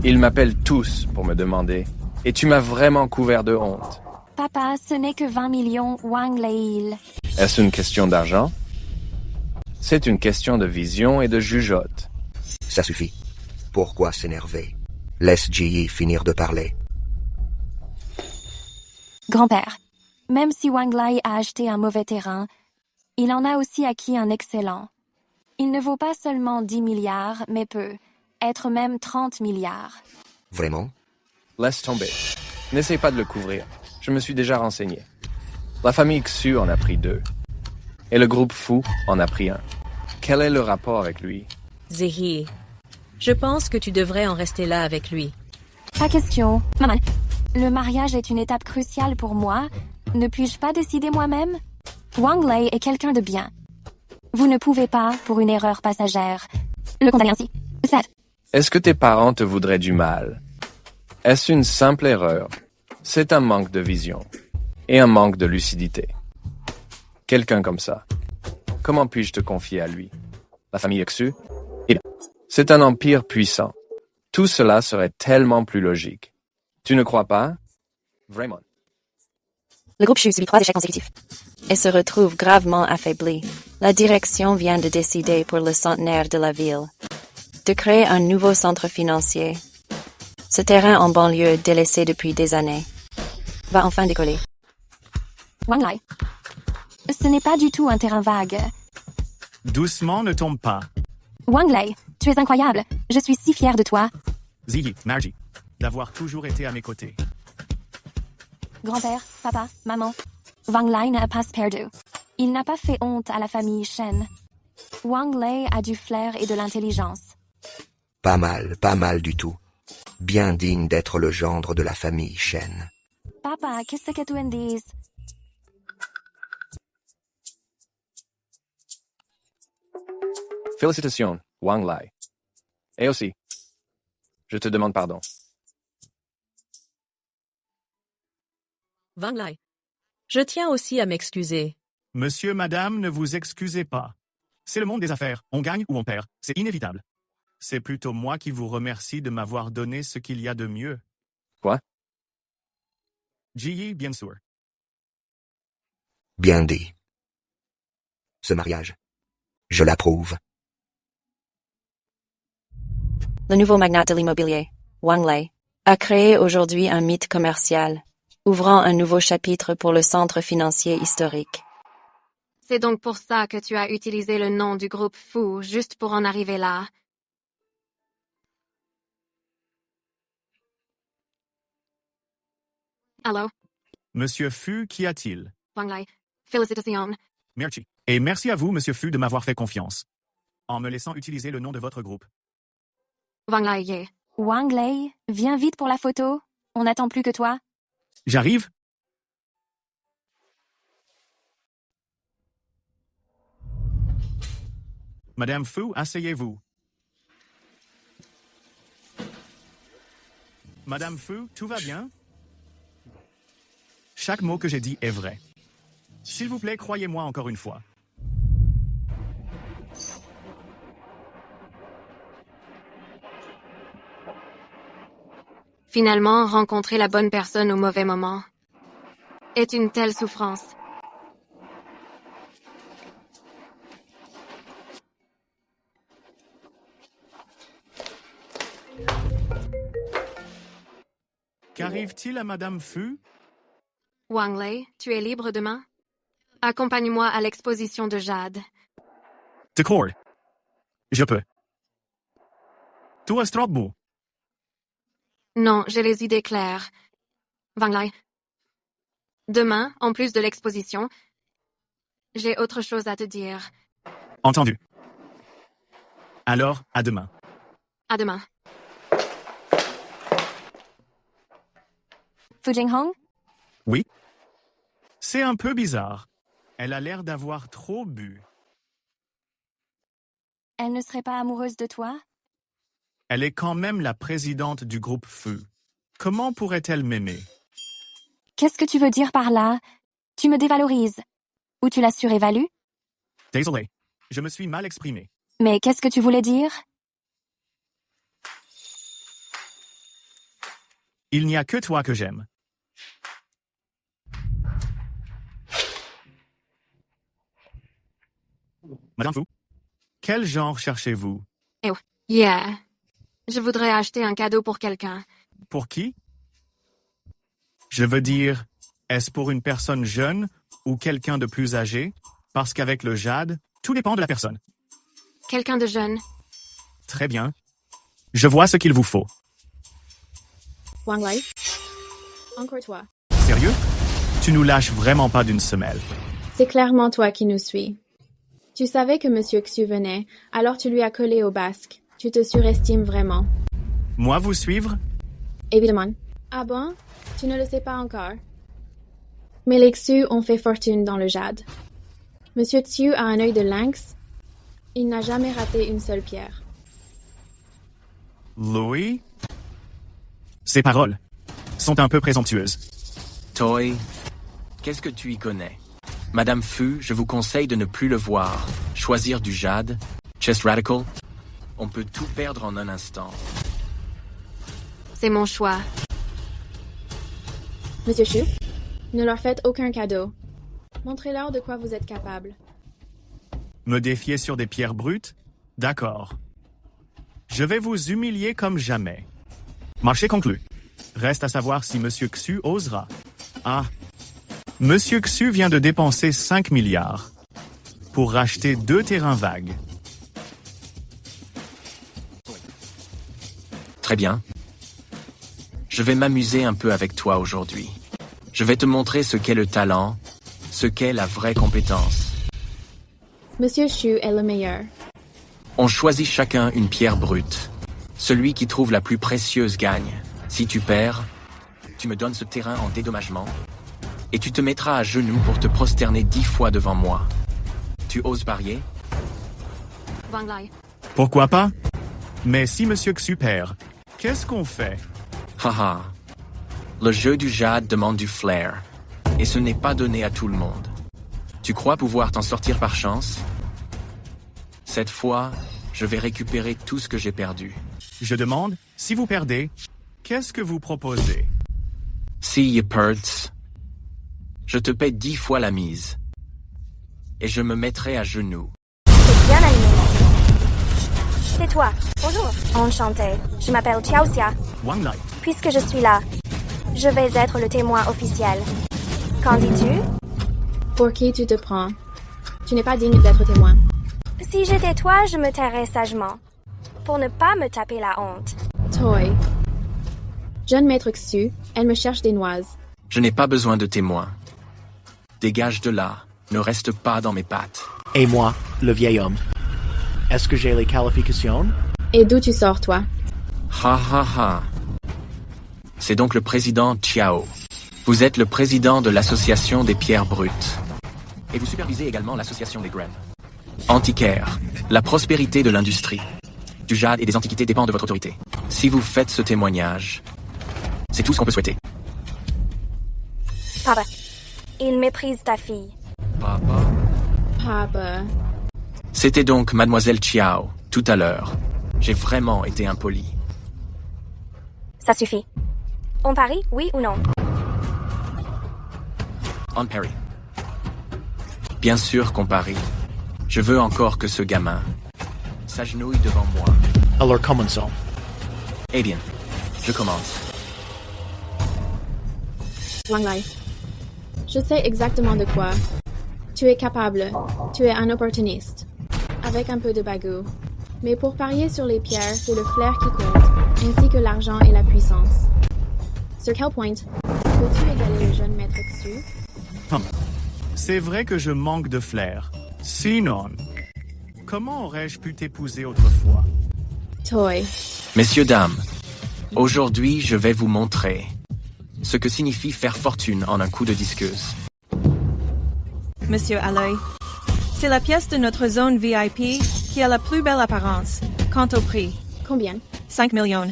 Ils m'appellent tous pour me demander, et tu m'as vraiment couvert de honte. Papa, ce n'est que 20 millions, Wang Lei. Est-ce une question d'argent? C'est une question de vision et de jugeote. Ça suffit. Pourquoi s'énerver? Laisse Ji finir de parler. Grand-père, même si Wang Lei a acheté un mauvais terrain, il en a aussi acquis un excellent. Il ne vaut pas seulement 10 milliards, mais peut être même 30 milliards. Vraiment? Laisse tomber. N'essaie pas de le couvrir. Je me suis déjà renseigné. La famille Xu en a pris 2. Et le groupe Fu en a pris 1. Quel est le rapport avec lui? Zehi, je pense que tu devrais en rester là avec lui. Pas question. Maman, le mariage est une étape cruciale pour moi. Ne puis-je pas décider moi-même? Wang Lei est quelqu'un de bien. Vous ne pouvez pas, pour une erreur passagère, le condamner ainsi. Est-ce que tes parents te voudraient du mal? Est-ce une simple erreur? C'est un manque de vision. Et un manque de lucidité. Quelqu'un comme ça. Comment puis-je te confier à lui? La famille Xu? C'est un empire puissant. Tout cela serait tellement plus logique. Tu ne crois pas? Vraiment. Le groupe Xu subit 3 échecs consécutifs et se retrouve gravement affaibli. La direction vient de décider pour le centenaire de la ville de créer un nouveau centre financier. Ce terrain en banlieue délaissé depuis des années va enfin décoller. Wang Lei, ce n'est pas du tout un terrain vague. Doucement, ne tombe pas. Wang Lei, tu es incroyable. Je suis si fière de toi. Ziyi, Margie, d'avoir toujours été à mes côtés. Grand-père, papa, maman. Wang Lei n'a pas perdu. Il n'a pas fait honte à la famille Shen. Wang Lei a du flair et de l'intelligence. Pas mal du tout. Bien digne d'être le gendre de la famille Shen. Papa, qu'est-ce que tu en dis? Félicitations, Wang Lei. Et aussi, je te demande pardon. Wang Lei, je tiens aussi à m'excuser. Monsieur, madame, ne vous excusez pas. C'est le monde des affaires. On gagne ou on perd. C'est inévitable. C'est plutôt moi qui vous remercie de m'avoir donné ce qu'il y a de mieux. Quoi? Ji, bien sûr. Bien dit. Ce mariage, je l'approuve. Le nouveau magnate de l'immobilier, Wang Lei, a créé aujourd'hui un mythe commercial, ouvrant un nouveau chapitre pour le centre financier historique. C'est donc pour ça que tu as utilisé le nom du groupe Fu, juste pour en arriver là. Allô? Monsieur Fu, qu'y a-t-il? Wang Lei, félicitations. Merci. Et merci à vous, Monsieur Fu, de m'avoir fait confiance. En me laissant utiliser le nom de votre groupe. Wang Lei, yeah. Wang Lei, viens vite pour la photo. On n'attend plus que toi. J'arrive? Madame Fu, asseyez-vous. Madame Fu, tout va bien? Chaque mot que j'ai dit est vrai. S'il vous plaît, croyez-moi encore une fois. Finalement, rencontrer la bonne personne au mauvais moment est une telle souffrance. Qu'arrive-t-il à Madame Fu? Wang Lei, tu es libre demain? Accompagne-moi à l'exposition de Jade. D'accord. Je peux. Tu es trop beau. Non, j'ai les idées claires. Wang Lei. Demain, en plus de l'exposition, j'ai autre chose à te dire. Entendu. Alors, à demain. À demain. Fu Jinghong? Oui? C'est un peu bizarre. Elle a l'air d'avoir trop bu. Elle ne serait pas amoureuse de toi? Elle est quand même la présidente du groupe Feu. Comment pourrait-elle m'aimer? Qu'est-ce que tu veux dire par là? Tu me dévalorises. Ou tu la surévalues? Désolé, je me suis mal exprimé. Mais qu'est-ce que tu voulais dire? Il n'y a que toi que j'aime. Madame Fu, quel genre cherchez-vous? Eh oui. Yeah. Je voudrais acheter un cadeau pour quelqu'un. Pour qui? Je veux dire, est-ce pour une personne jeune ou quelqu'un de plus âgé? Parce qu'avec le jade, tout dépend de la personne. Quelqu'un de jeune. Très bien. Je vois ce qu'il vous faut. Wang Lai? Encore toi. Sérieux? Tu nous lâches vraiment pas d'une semelle. C'est clairement toi qui nous suis. Tu savais que Monsieur Xu venait, alors tu lui as collé au basque. Tu te surestimes vraiment. Moi vous suivre? Évidemment. Ah bon? Tu ne le sais pas encore. Mais les Xu ont fait fortune dans le jade. Monsieur Xu a un œil de lynx. Il n'a jamais raté une seule pierre. Louis? Ces paroles sont un peu présomptueuses. Toy, qu'est-ce que tu y connais? Madame Fu, je vous conseille de ne plus le voir. Choisir du jade, Chest Radical, on peut tout perdre en un instant. C'est mon choix. Monsieur Xu, ne leur faites aucun cadeau. Montrez-leur de quoi vous êtes capable. Me défier sur des pierres brutes? D'accord. Je vais vous humilier comme jamais. Marché conclu. Reste à savoir si Monsieur Xu osera. Ah. Monsieur Xu vient de dépenser 5 milliards pour racheter 2 terrains vagues. Très bien. Je vais m'amuser un peu avec toi aujourd'hui. Je vais te montrer ce qu'est le talent, ce qu'est la vraie compétence. Monsieur Xu est le meilleur. On choisit chacun une pierre brute. Celui qui trouve la plus précieuse gagne. Si tu perds, tu me donnes ce terrain en dédommagement et tu te mettras à genoux pour te prosterner 10 fois devant moi. Tu oses parier? Wang Lai. Pourquoi pas? Mais si Monsieur Xu perd, qu'est-ce qu'on fait? Haha. Le jeu du jade demande du flair. Et ce n'est pas donné à tout le monde. Tu crois pouvoir t'en sortir par chance? Cette fois, je vais récupérer tout ce que j'ai perdu. Je demande, si vous perdez, qu'est-ce que vous proposez? Si you perds, je te paie 10 fois la mise. Et je me mettrai à genoux. C'est bien animé ici. C'est toi. Bonjour. Enchanté. Je m'appelle Chiao Xia. Wang Lai. Puisque je suis là, je vais être le témoin officiel. Qu'en dis-tu? Pour qui tu te prends? Tu n'es pas digne d'être témoin. Si j'étais toi, je me tairais sagement. Pour ne pas me taper la honte. Toy. Jeune maître Xu, elle me cherche des noises. Je n'ai pas besoin de témoins. Dégage de là. Ne reste pas dans mes pattes. Et moi, le vieil homme. Est-ce que j'ai les qualifications? Et d'où tu sors, toi? Ha ha ha. C'est donc le président Chiao. Vous êtes le président de l'association des pierres brutes. Et vous supervisez également l'association des graines. Antiquaire, la prospérité de l'industrie. Du jade et des antiquités dépend de votre autorité. Si vous faites ce témoignage, c'est tout ce qu'on peut souhaiter. Papa, il méprise ta fille. Papa. C'était donc Mademoiselle Chiao, tout à l'heure. J'ai vraiment été impoli. Ça suffit. On parie, oui ou non? On parie. Bien sûr qu'on parie. Je veux encore que ce gamin s'agenouille devant moi. Alors commençons. Eh bien, je commence. Wang Lai. Je sais exactement de quoi. Tu es capable. Tu es un opportuniste. Avec un peu de bagou. Mais pour parier sur les pierres, c'est le flair qui compte, ainsi que l'argent et la puissance. Sur quel point peux-tu égaler le jeune maître Xu? C'est vrai que je manque de flair. Sinon, comment aurais-je pu t'épouser autrefois? Toy. Messieurs, dames, aujourd'hui je vais vous montrer ce que signifie faire fortune en un coup de disqueuse. Monsieur Aloy, c'est la pièce de notre zone VIP qui a la plus belle apparence. Quant au prix. Combien? 5 millions.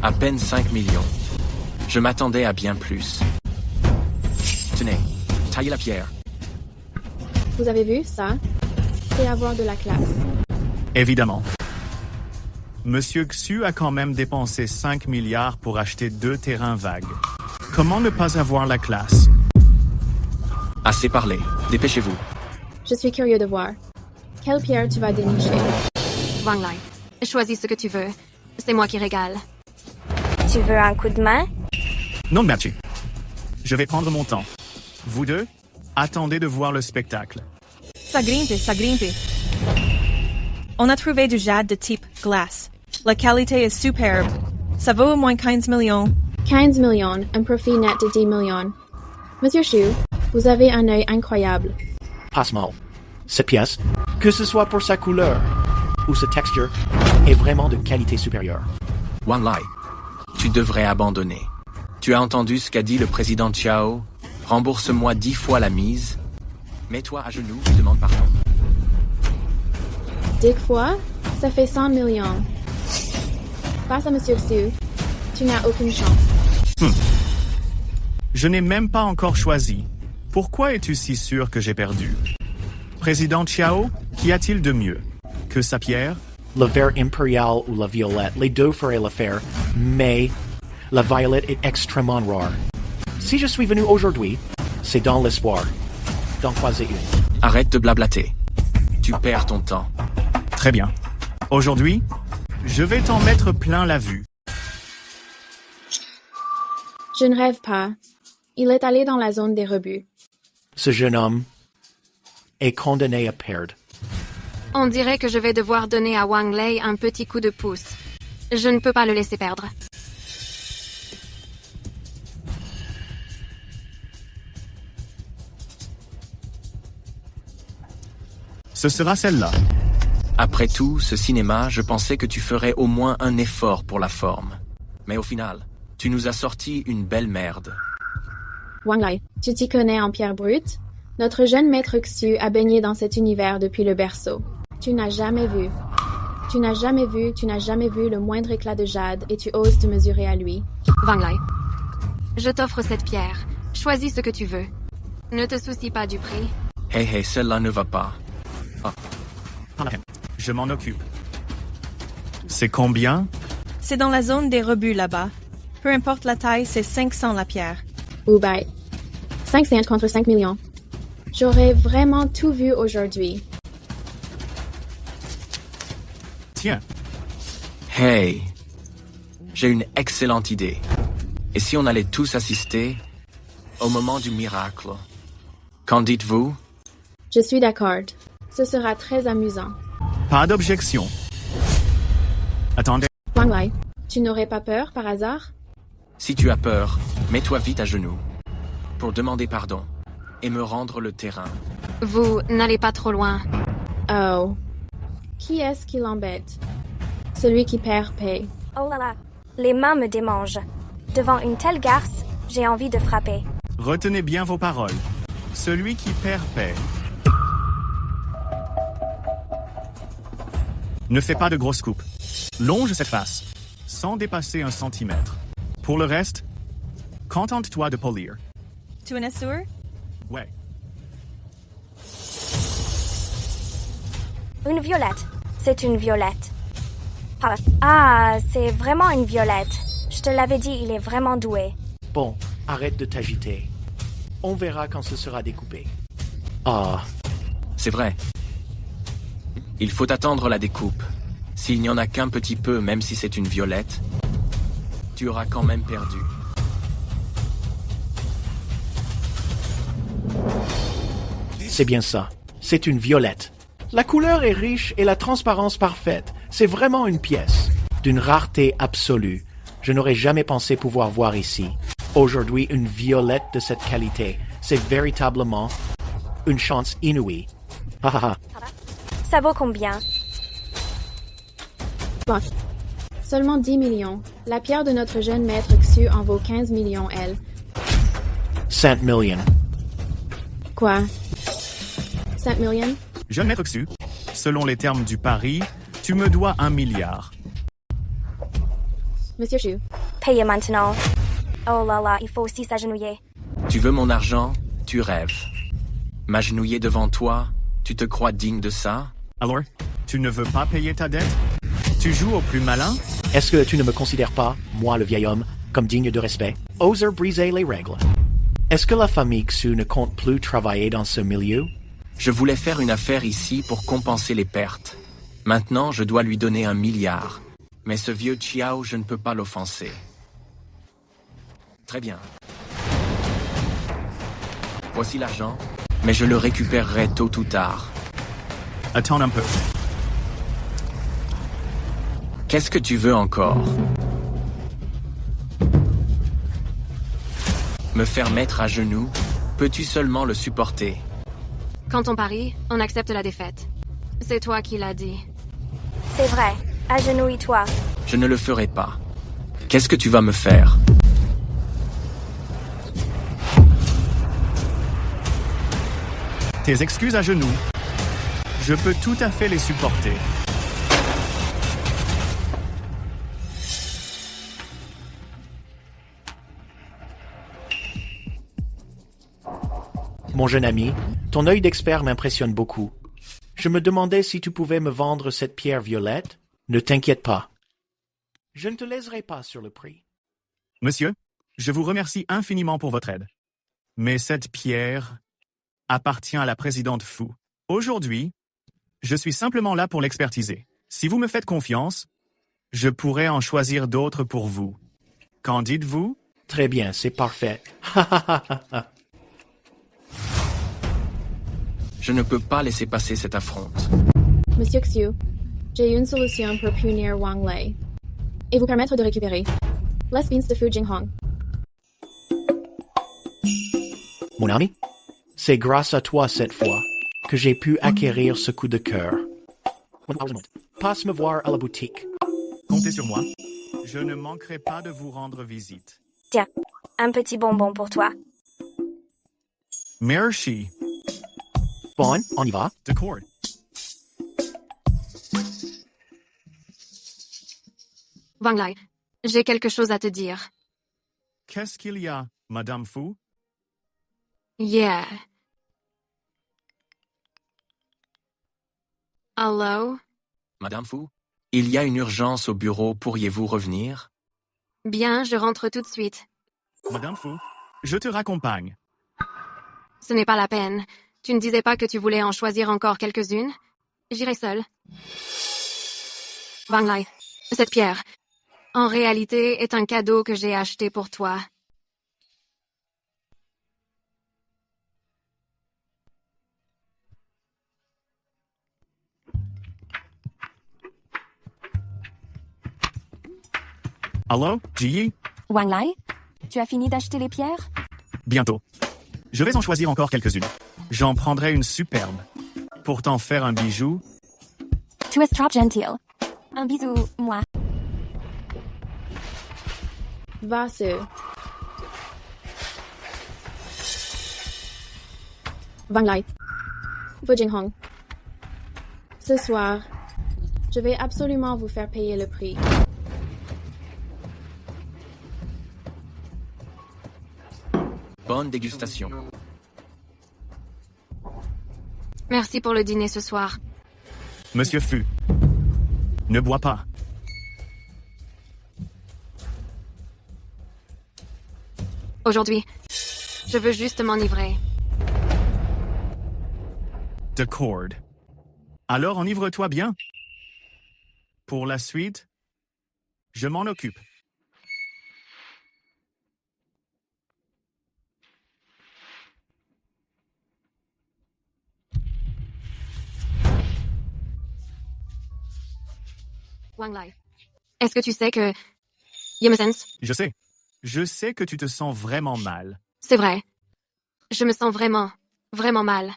À peine 5 millions. Je m'attendais à bien plus. Tenez, taillez la pierre. Vous avez vu ça? C'est avoir de la classe. Évidemment. Monsieur Xu a quand même dépensé 5 milliards pour acheter 2 terrains vagues. Comment ne pas avoir la classe? Assez parlé. Dépêchez-vous. Je suis curieux de voir. Quelle pierre tu vas dénicher? Wang Lai, choisis ce que tu veux. C'est moi qui régale. Tu veux un coup de main? Non, merci. Je vais prendre mon temps. Vous deux, attendez de voir le spectacle. Ça grimpe. On a trouvé du jade de type glace. La qualité est superbe. Ça vaut au moins 15 millions. 15 millions, un profit net de 10 millions. Monsieur Xu, vous avez un œil incroyable. Passe-moi. Cette pièce, que ce soit pour sa couleur ou sa texture, est vraiment de qualité supérieure. Wang Lai, tu devrais abandonner. Tu as entendu ce qu'a dit le président Chiao? Rembourse-moi 10 fois la mise. Mets-toi à genoux et demande pardon. 10 fois, ça fait 100 millions. Face à Monsieur Xu, tu n'as aucune chance. Je n'ai même pas encore choisi. Pourquoi es-tu si sûr que j'ai perdu? Président Chiao, qu'y a-t-il de mieux que sa pierre? Le vert impérial ou la violette, les deux feraient l'affaire, mais la violette est extrêmement rare. Si je suis venu aujourd'hui, c'est dans l'espoir d'en croiser une. Arrête de blablater. Tu perds ton temps. Très bien. Aujourd'hui, je vais t'en mettre plein la vue. Je ne rêve pas. Il est allé dans la zone des rebuts. Ce jeune homme est condamné à perdre. On dirait que je vais devoir donner à Wang Lai un petit coup de pouce. Je ne peux pas le laisser perdre. Ce sera celle-là. Après tout, ce cinéma, je pensais que tu ferais au moins un effort pour la forme. Mais au final, tu nous as sorti une belle merde. Wang Lai, tu t'y connais en pierre brute? Notre jeune maître Xu a baigné dans cet univers depuis le berceau. Tu n'as jamais vu le moindre éclat de jade et tu oses te mesurer à lui. Wang Lai, je t'offre cette pierre. Choisis ce que tu veux. Ne te soucie pas du prix. Hey, celle-là ne va pas. Je m'en occupe. C'est combien? C'est dans la zone des rebuts là-bas. Peu importe la taille, c'est 500 la pierre. Ou bye. 5 cents contre 5 millions. J'aurais vraiment tout vu aujourd'hui. Tiens. Hey, j'ai une excellente idée. Et si on allait tous assister au moment du miracle? Qu'en dites-vous? Je suis d'accord. Ce sera très amusant. Pas d'objection. Attendez. Wang Lai, tu n'aurais pas peur par hasard? Si tu as peur, mets-toi vite à genoux pour demander pardon et me rendre le terrain. Vous n'allez pas trop loin. Oh. Qui est-ce qui l'embête? Celui qui perd paye. Oh là là, les mains me démangent. Devant une telle garce, j'ai envie de frapper. Retenez bien vos paroles. Celui qui perd paie. Ne fais pas de grosses coupes. Longe cette face, sans dépasser 1 centimètre. Pour le reste, contente-toi de polir. Tu en es sûr? Ouais. Une violette. C'est une violette. Ah, c'est vraiment une violette. Je te l'avais dit, il est vraiment doué. Bon, arrête de t'agiter. On verra quand ce sera découpé. Ah. C'est vrai. Il faut attendre la découpe. S'il n'y en a qu'un petit peu, même si c'est une violette, tu auras quand même perdu. C'est bien ça. C'est une violette. La couleur est riche et la transparence parfaite. C'est vraiment une pièce d'une rareté absolue. Je n'aurais jamais pensé pouvoir voir ici. Aujourd'hui, une violette de cette qualité. C'est véritablement une chance inouïe. Ça vaut combien? Bon. Seulement 10 millions. La pierre de notre jeune maître Xu en vaut 15 millions, elle. 5 millions. Quoi? 5 millions? Jeune maître Xu, selon les termes du pari, tu me dois 1 milliard. Monsieur Xu. Payez maintenant. Oh là là, il faut aussi s'agenouiller. Tu veux mon argent? Tu rêves. M'agenouiller devant toi? Tu te crois digne de ça? Alors, tu ne veux pas payer ta dette? Tu joues au plus malin? Est-ce que tu ne me considères pas, moi le vieil homme, comme digne de respect? Oser briser les règles. Est-ce que la famille Xu ne compte plus travailler dans ce milieu? Je voulais faire une affaire ici pour compenser les pertes. Maintenant, je dois lui donner 1 milliard. Mais ce vieux Chiao, je ne peux pas l'offenser. Très bien. Voici l'argent, mais je le récupérerai tôt ou tard. Attends un peu. Qu'est-ce que tu veux encore? Me faire mettre à genoux? Peux-tu seulement le supporter? Quand on parie, on accepte la défaite. C'est toi qui l'as dit. C'est vrai. Agenouille-toi. Je ne le ferai pas. Qu'est-ce que tu vas me faire? Tes excuses à genoux. Je peux tout à fait les supporter. Mon jeune ami, ton œil d'expert m'impressionne beaucoup. Je me demandais si tu pouvais me vendre cette pierre violette. Ne t'inquiète pas. Je ne te léserai pas sur le prix. Monsieur, je vous remercie infiniment pour votre aide. Mais cette pierre appartient à la présidente Fu. Aujourd'hui, je suis simplement là pour l'expertiser. Si vous me faites confiance, je pourrais en choisir d'autres pour vous. Qu'en dites-vous? Très bien, c'est parfait. Je ne peux pas laisser passer cette affronte. Monsieur Xu, j'ai une solution pour punir Wang Lei et vous permettre de récupérer les beans de Fu Jinghong. Mon ami, c'est grâce à toi cette fois que j'ai pu acquérir ce coup de cœur. Passe me voir à la boutique. Comptez sur moi. Je ne manquerai pas de vous rendre visite. Tiens, un petit bonbon pour toi. Merci. Bon, on y va. D'accord. Wang Lei, j'ai quelque chose à te dire. Qu'est-ce qu'il y a, Madame Fu? Yeah. Allô? Madame Fu, il y a une urgence au bureau, pourriez-vous revenir? Bien, je rentre tout de suite. Madame Fu, je te raccompagne. Ce n'est pas la peine. Tu ne disais pas que tu voulais en choisir encore quelques-unes? J'irai seule. Wang Lei, cette pierre, en réalité, est un cadeau que j'ai acheté pour toi. Allô, Ji? Wang Lei, tu as fini d'acheter les pierres? Bientôt. Je vais en choisir encore quelques-unes. J'en prendrai une superbe. Pour t'en faire un bijou. Tu es trop gentil. Un bisou, moi. Va se. Wang Lei. Fu Jinghong. Ce soir, je vais absolument vous faire payer le prix. Bonne dégustation. Merci pour le dîner ce soir. Monsieur Fu, ne bois pas. Aujourd'hui, je veux juste m'enivrer. D'accord. Alors enivre-toi bien. Pour la suite, je m'en occupe. Wang Lei, est-ce que tu sais que... Yemesens, Je sais. Je sais que tu te sens vraiment mal. c'est vrai. Je me sens vraiment, vraiment mal.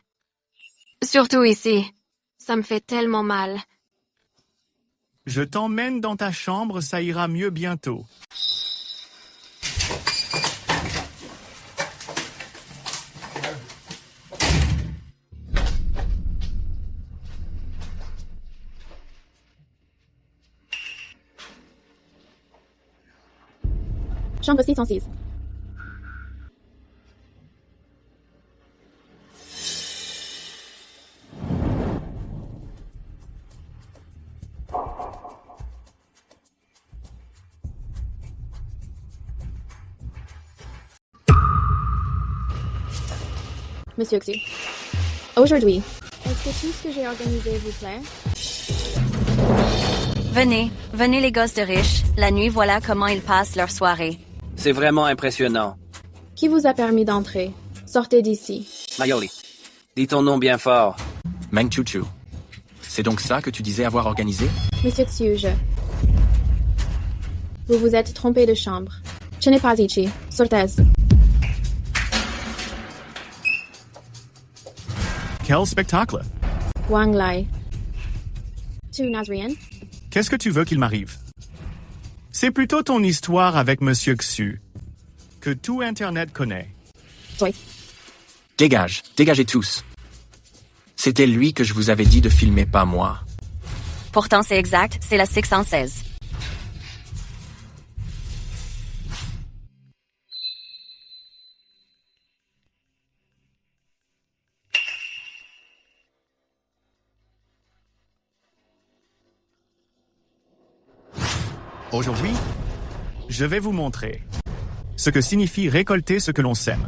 Surtout ici. Ça me fait tellement mal. Je t'emmène dans ta chambre, ça ira mieux bientôt. Chambre 606. Monsieur Xu. Aujourd'hui, est-ce que tout ce que j'ai organisé vous plaît? Venez, venez les gosses de riches. La nuit, voilà comment ils passent leur soirée. C'est vraiment impressionnant. Qui vous a permis d'entrer? Sortez d'ici. Mayoli, dis ton nom bien fort. Meng Chuchu. C'est donc ça que tu disais avoir organisé? Monsieur Xu, vous vous êtes trompé de chambre. Je n'ai pas ici. Sortez. Quel spectacle! Wang Lai. Tu n'as rien? Qu'est-ce que tu veux qu'il m'arrive? C'est plutôt ton histoire avec Monsieur Xu, que tout Internet connaît. Oui. Dégage, dégagez tous. C'était lui que je vous avais dit de filmer, pas moi. Pourtant c'est exact, c'est la 616. Aujourd'hui, je vais vous montrer ce que signifie récolter ce que l'on sème.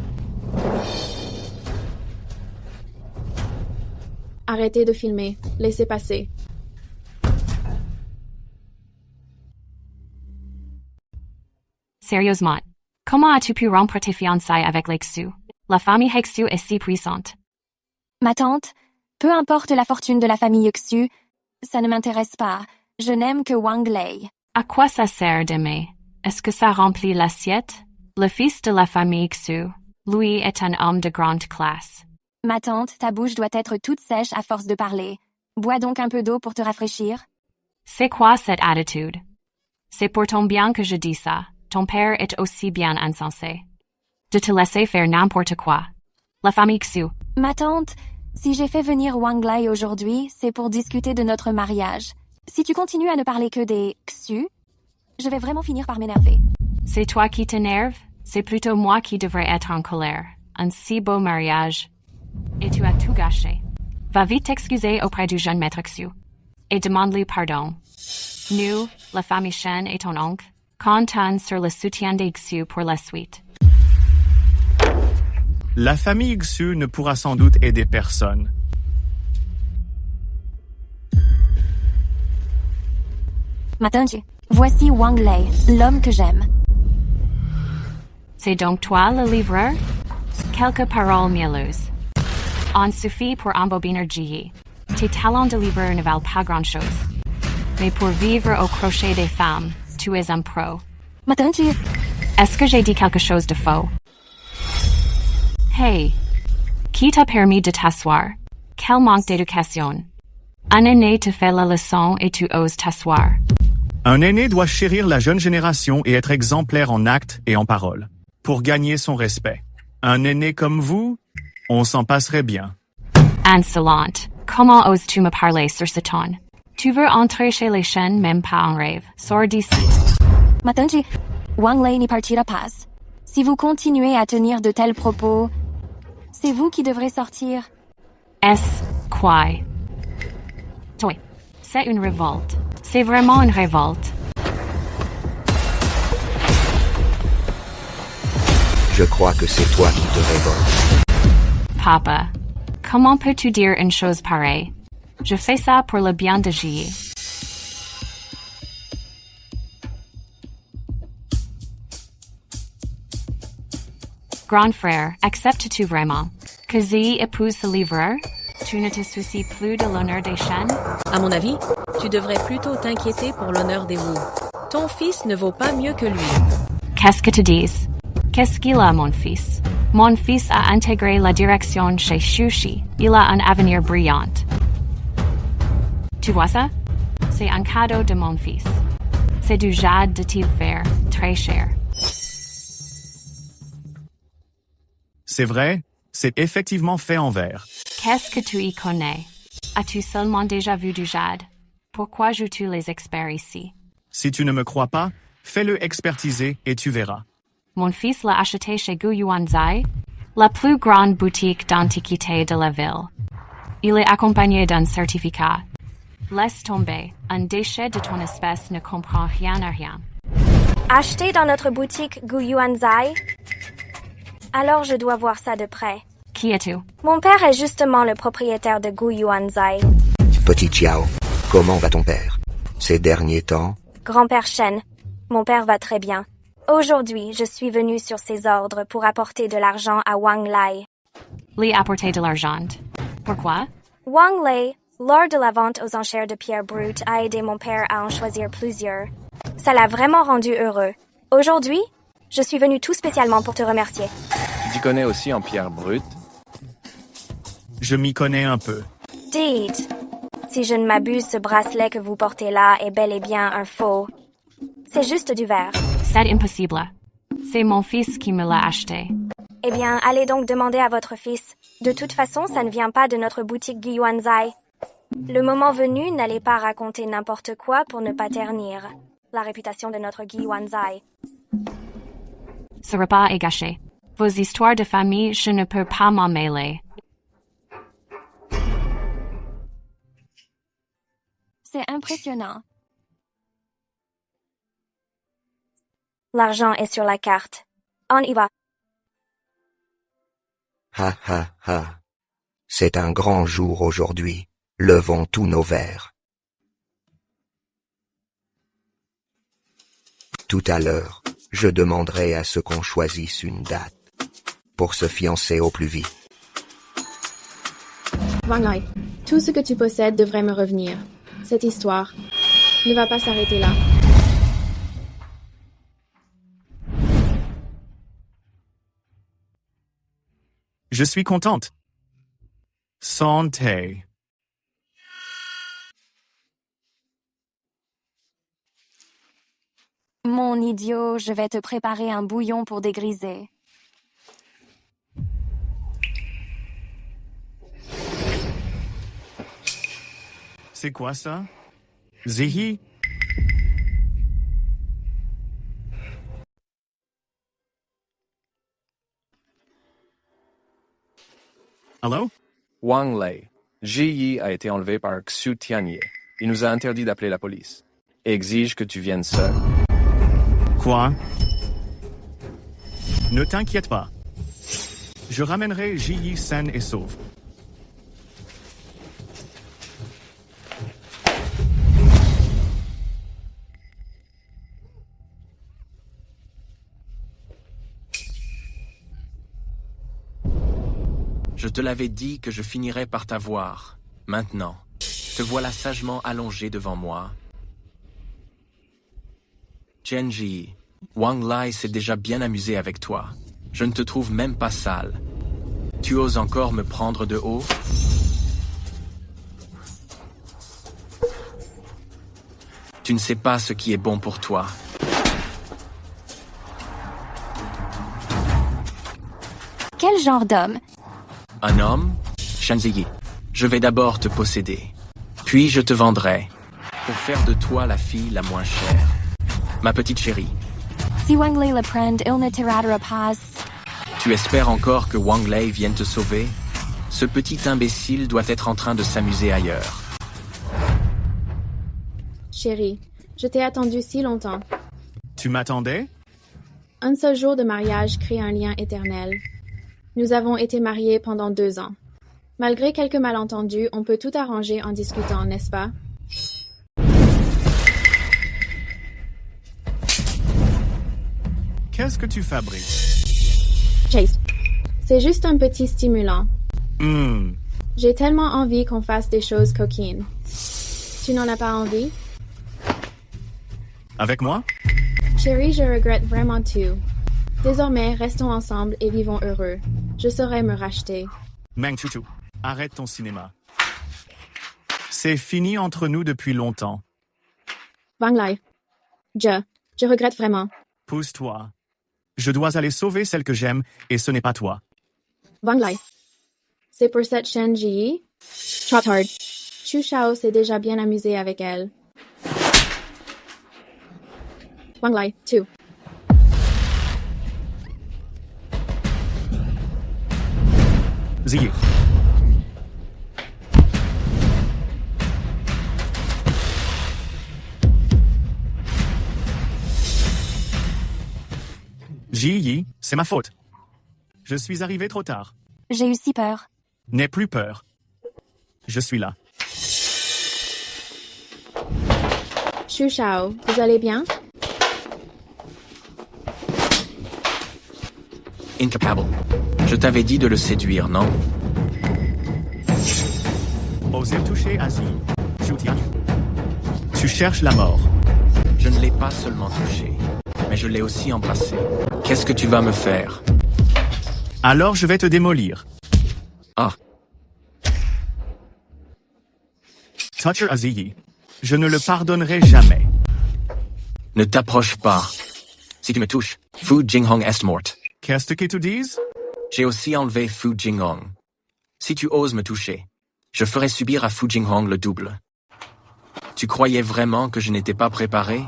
Arrêtez de filmer. Laissez passer. Sérieusement, comment as-tu pu rompre tes fiançailles avec les Xu? La famille Xu est si puissante. Ma tante, peu importe la fortune de la famille Xu, ça ne m'intéresse pas. Je n'aime que Wang Lei. À quoi ça sert d'aimer? Est-ce que ça remplit l'assiette? Le fils de la famille Xu, lui, est un homme de grande classe. Ma tante, ta bouche doit être toute sèche à force de parler. Bois donc un peu d'eau pour te rafraîchir. C'est quoi cette attitude? C'est pour ton bien que je dis ça. Ton père est aussi bien insensé. De te laisser faire n'importe quoi. La famille Xu. Ma tante, si j'ai fait venir Wang Lai aujourd'hui, c'est pour discuter de notre mariage. Si tu continues à ne parler que des Xu, je vais vraiment finir par m'énerver. C'est toi qui t'énerve? C'est plutôt moi qui devrais être en colère. Un si beau mariage. Et tu as tout gâché. Va vite t'excuser auprès du jeune maître Xu. Et demande-lui pardon. Nous, la famille Shen et ton oncle, comptons sur le soutien des Xu pour la suite. La famille Xu ne pourra sans doute aider personne. Ma tante, voici Wang Lei, l'homme que j'aime. C'est donc toi le livreur? Quelques paroles mielleuses. En suffit pour embobiner Ji. Tes talents de livreur ne valent pas grand-chose. Mais pour vivre au crochet des femmes, tu es un pro. Ma tante, est-ce que j'ai dit quelque chose de faux? Hey! Qui t'a permis de t'asseoir? Quel manque d'éducation! Un aîné te fait la leçon et tu oses t'asseoir. Un aîné doit chérir la jeune génération et être exemplaire en actes et en paroles, pour gagner son respect. Un aîné comme vous, on s'en passerait bien. Insolente, comment oses-tu me parler sur ce ton? Tu veux entrer chez les Shen même pas en rêve. Sors d'ici. Ma tante, Wang Lei n'y partira pas. Si vous continuez à tenir de tels propos, c'est vous qui devrez sortir. Est-ce quoi? Oui, c'est une révolte. C'est vraiment une révolte. Je crois que c'est toi qui te révoltes. Papa, comment peux-tu dire une chose pareille? Je fais ça pour le bien de Ji. Grand frère, acceptes-tu vraiment que Zi épouse ce livreur? Tu ne te soucies plus de l'honneur des Shen? À mon avis, tu devrais plutôt t'inquiéter pour l'honneur des Wu. Ton fils ne vaut pas mieux que lui. Qu'est-ce que tu dis? Qu'est-ce qu'il a, mon fils? Mon fils a intégré la direction chez Shushi. Il a un avenir brillant. Tu vois ça? C'est un cadeau de mon fils. C'est du jade de type vert, très cher. C'est vrai, c'est effectivement fait en verre. Qu'est-ce que tu y connais? As-tu seulement déjà vu du jade? Pourquoi joues-tu les experts ici? Si tu ne me crois pas, fais-le expertiser et tu verras. Mon fils l'a acheté chez Gu Yuanzai, la plus grande boutique d'antiquité de la ville. Il est accompagné d'un certificat. Laisse tomber, un déchet de ton espèce ne comprend rien à rien. Acheté dans notre boutique Gu Yuanzai? Alors je dois voir ça de près. Qui es-tu? Mon père est justement le propriétaire de Gu Yuanzai. Petit Jiao, comment va ton père? Ces derniers temps? Grand-père Shen, mon père va très bien. Aujourd'hui, je suis venu sur ses ordres pour apporter de l'argent à Wang Lai. Lui apporter de l'argent. Pourquoi? Wang Lai, lors de la vente aux enchères de pierres brutes, a aidé mon père à en choisir plusieurs. Ça l'a vraiment rendu heureux. Aujourd'hui, je suis venu tout spécialement pour te remercier. Tu t'y connais aussi en pierre brute? Je m'y connais un peu. Dites, si je ne m'abuse, ce bracelet que vous portez là est bel et bien un faux. C'est juste du verre. C'est impossible. C'est mon fils qui me l'a acheté. Eh bien, allez donc demander à votre fils. De toute façon, ça ne vient pas de notre boutique Gu Yuanzai. Le moment venu, n'allez pas raconter n'importe quoi pour ne pas ternir la réputation de notre Gu Yuanzai. Ce repas est gâché. Vos histoires de famille, je ne peux pas m'en mêler. C'est impressionnant. L'argent est sur la carte. On y va. Ha ha ha. C'est un grand jour aujourd'hui. Levons tous nos verres. Tout à l'heure, je demanderai à ce qu'on choisisse une date pour se fiancer au plus vite. Wang Lai, tout ce que tu possèdes devrait me revenir. Cette histoire ne va pas s'arrêter là. Je suis contente. Santé. Mon idiot, je vais te préparer un bouillon pour dégriser. C'est quoi ça? Zihi? Allô? Wang Lai. Ji Yi a été enlevé par Xu Tianye. Il nous a interdit d'appeler la police. Et exige que tu viennes seul. Quoi? Ne t'inquiète pas. Je ramènerai Ji Yi saine et sauve. Je te l'avais dit que je finirais par t'avoir. Maintenant, te voilà sagement allongé devant moi. Chenji, Wang Lai s'est déjà bien amusé avec toi. Je ne te trouve même pas sale. Tu oses encore me prendre de haut? Tu ne sais pas ce qui est bon pour toi. Quel genre d'homme? Un homme? Shanziyi, je vais d'abord te posséder. Puis je te vendrai. Pour faire de toi la fille la moins chère. Ma petite chérie. Si Wang Lai le prend, il ne te ratera pas. Tu espères encore que Wang Lai vienne te sauver? Ce petit imbécile doit être en train de s'amuser ailleurs. Chérie, je t'ai attendu si longtemps. Tu m'attendais? Un seul jour de mariage crée un lien éternel. Nous avons été mariés pendant 2 ans. Malgré quelques malentendus, on peut tout arranger en discutant, n'est-ce pas? Qu'est-ce que tu fabriques? Chase, c'est juste un petit stimulant. Hmm. J'ai tellement envie qu'on fasse des choses coquines. Tu n'en as pas envie? Avec moi? Chérie, je regrette vraiment tout. Désormais, restons ensemble et vivons heureux. Je saurai me racheter. Meng Chuchu, arrête ton cinéma. C'est fini entre nous depuis longtemps. Wang Lai. Je regrette vraiment. Pousse-toi. Je dois aller sauver celle que j'aime, et ce n'est pas toi. Wang Lai. C'est pour cette Shen Ji. Chop hard. Chu Shao s'est déjà bien amusé avec elle. Wang Lai, 2. Ziyi. Ji, c'est ma faute. Je suis arrivé trop tard. J'ai eu si peur. N'aie plus peur. Je suis là. Chu Shao, vous allez bien? Incapable. Je t'avais dit de le séduire, non? Osez toucher Asie. Soutien. Tu cherches la mort. Je ne l'ai pas seulement touché, mais je l'ai aussi embrassé. Qu'est-ce que tu vas me faire? Alors je vais te démolir. Ah. Toucher Aziyi. Je ne le pardonnerai jamais. Ne t'approche pas. Si tu me touches, Fu Jinghong est morte. Qu'est-ce que tu dis? J'ai aussi enlevé Fu Jinghong. Si tu oses me toucher, je ferai subir à Fu Jinghong le double. Tu croyais vraiment que je n'étais pas préparé?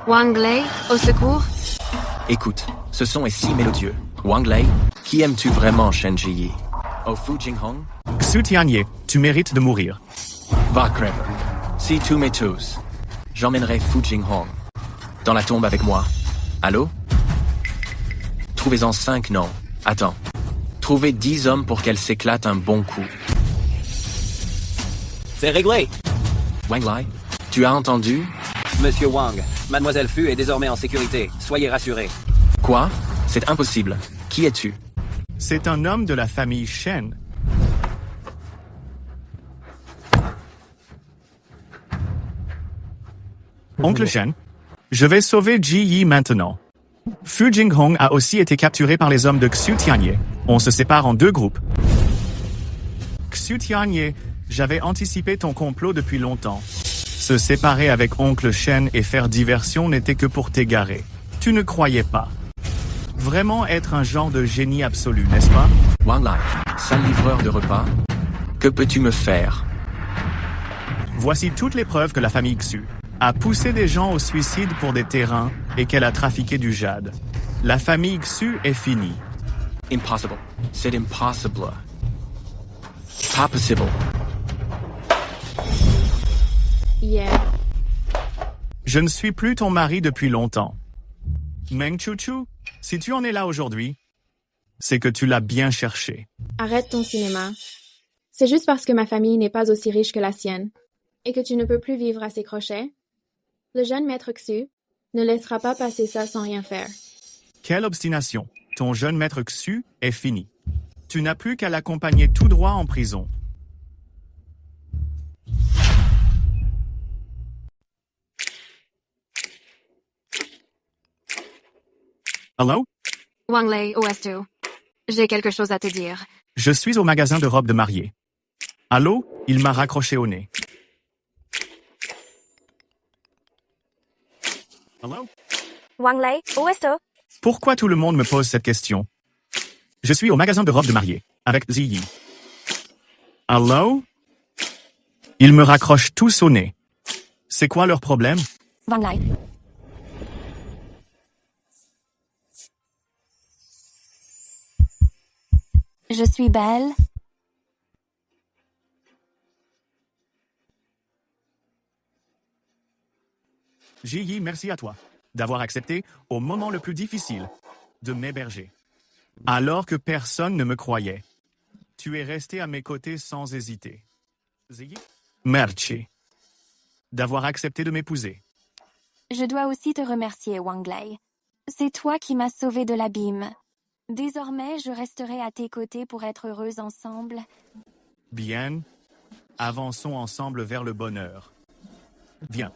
Wang Lei, au secours. Écoute, ce son est si mélodieux. Wang Lei, qui aimes-tu vraiment, Shen Ji? Oh Fu Jinghong? Xu Tianye, tu mérites de mourir. Va, crève. Si tu m'étousses, j'emmènerai Fu Jinghong dans la tombe avec moi. Allô? Trouvez-en 5 noms. Attends. Trouvez 10 hommes pour qu'elle s'éclate un bon coup. C'est réglé. Wang Lai, tu as entendu? Monsieur Wang, Mademoiselle Fu est désormais en sécurité. Soyez rassurés. Quoi? C'est impossible. Qui es-tu? C'est un homme de la famille Shen. Oncle Shen, je vais sauver Ji Yi maintenant. Fu Jinghong a aussi été capturé par les hommes de Xu Tianye. On se sépare en 2 groupes. Xu Tianye, j'avais anticipé ton complot depuis longtemps. Se séparer avec Oncle Shen et faire diversion n'était que pour t'égarer. Tu ne croyais pas. Vraiment être un genre de génie absolu, n'est-ce pas? Wang Lai, sale livreur de repas. Que peux-tu me faire? Voici toutes les preuves que la famille Xu a poussé des gens au suicide pour des terrains et qu'elle a trafiqué du jade. La famille Xu est finie. Impossible. C'est impossible. Pas possible. Yeah. Je ne suis plus ton mari depuis longtemps. Meng Chuchu, si tu en es là aujourd'hui, c'est que tu l'as bien cherché. Arrête ton cinéma. C'est juste parce que ma famille n'est pas aussi riche que la sienne et que tu ne peux plus vivre à ses crochets. Le jeune maître Xu ne laissera pas passer ça sans rien faire. Quelle obstination. Ton jeune maître Xu est fini. Tu n'as plus qu'à l'accompagner tout droit en prison. Allô? Wang Lei, OS2. J'ai quelque chose à te dire. Je suis au magasin de robes de mariée. Allô? Il m'a raccroché au nez. Allô? Wang Lei, où est-ce? Pourquoi tout le monde me pose cette question? Je suis au magasin de robes de mariée, avec Ziyi. Allô? Ils me raccrochent tous au nez. C'est quoi leur problème? Wang Lai. Je suis belle. Ji, merci à toi d'avoir accepté, au moment le plus difficile, de m'héberger. Alors que personne ne me croyait. Tu es resté à mes côtés sans hésiter. Ziyi? Merci d'avoir accepté de m'épouser. Je dois aussi te remercier, Wang Lei. C'est toi qui m'as sauvé de l'abîme. Désormais, je resterai à tes côtés pour être heureuse ensemble. Bien. Avançons ensemble vers le bonheur. Viens.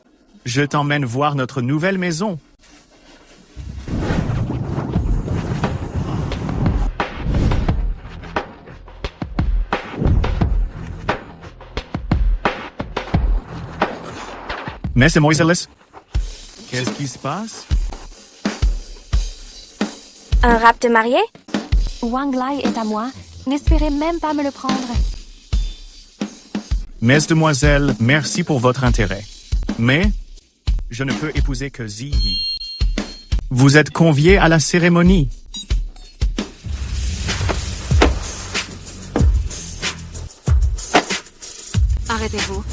Je t'emmène voir notre nouvelle maison. Mesdemoiselles, qu'est-ce qui se passe? Un rap de mariée? Wang Lai est à moi. N'espérez même pas me le prendre. Mesdemoiselles, merci pour votre intérêt. Mais, je ne peux épouser que Ziyi. Vous êtes conviés à la cérémonie. Arrêtez-vous.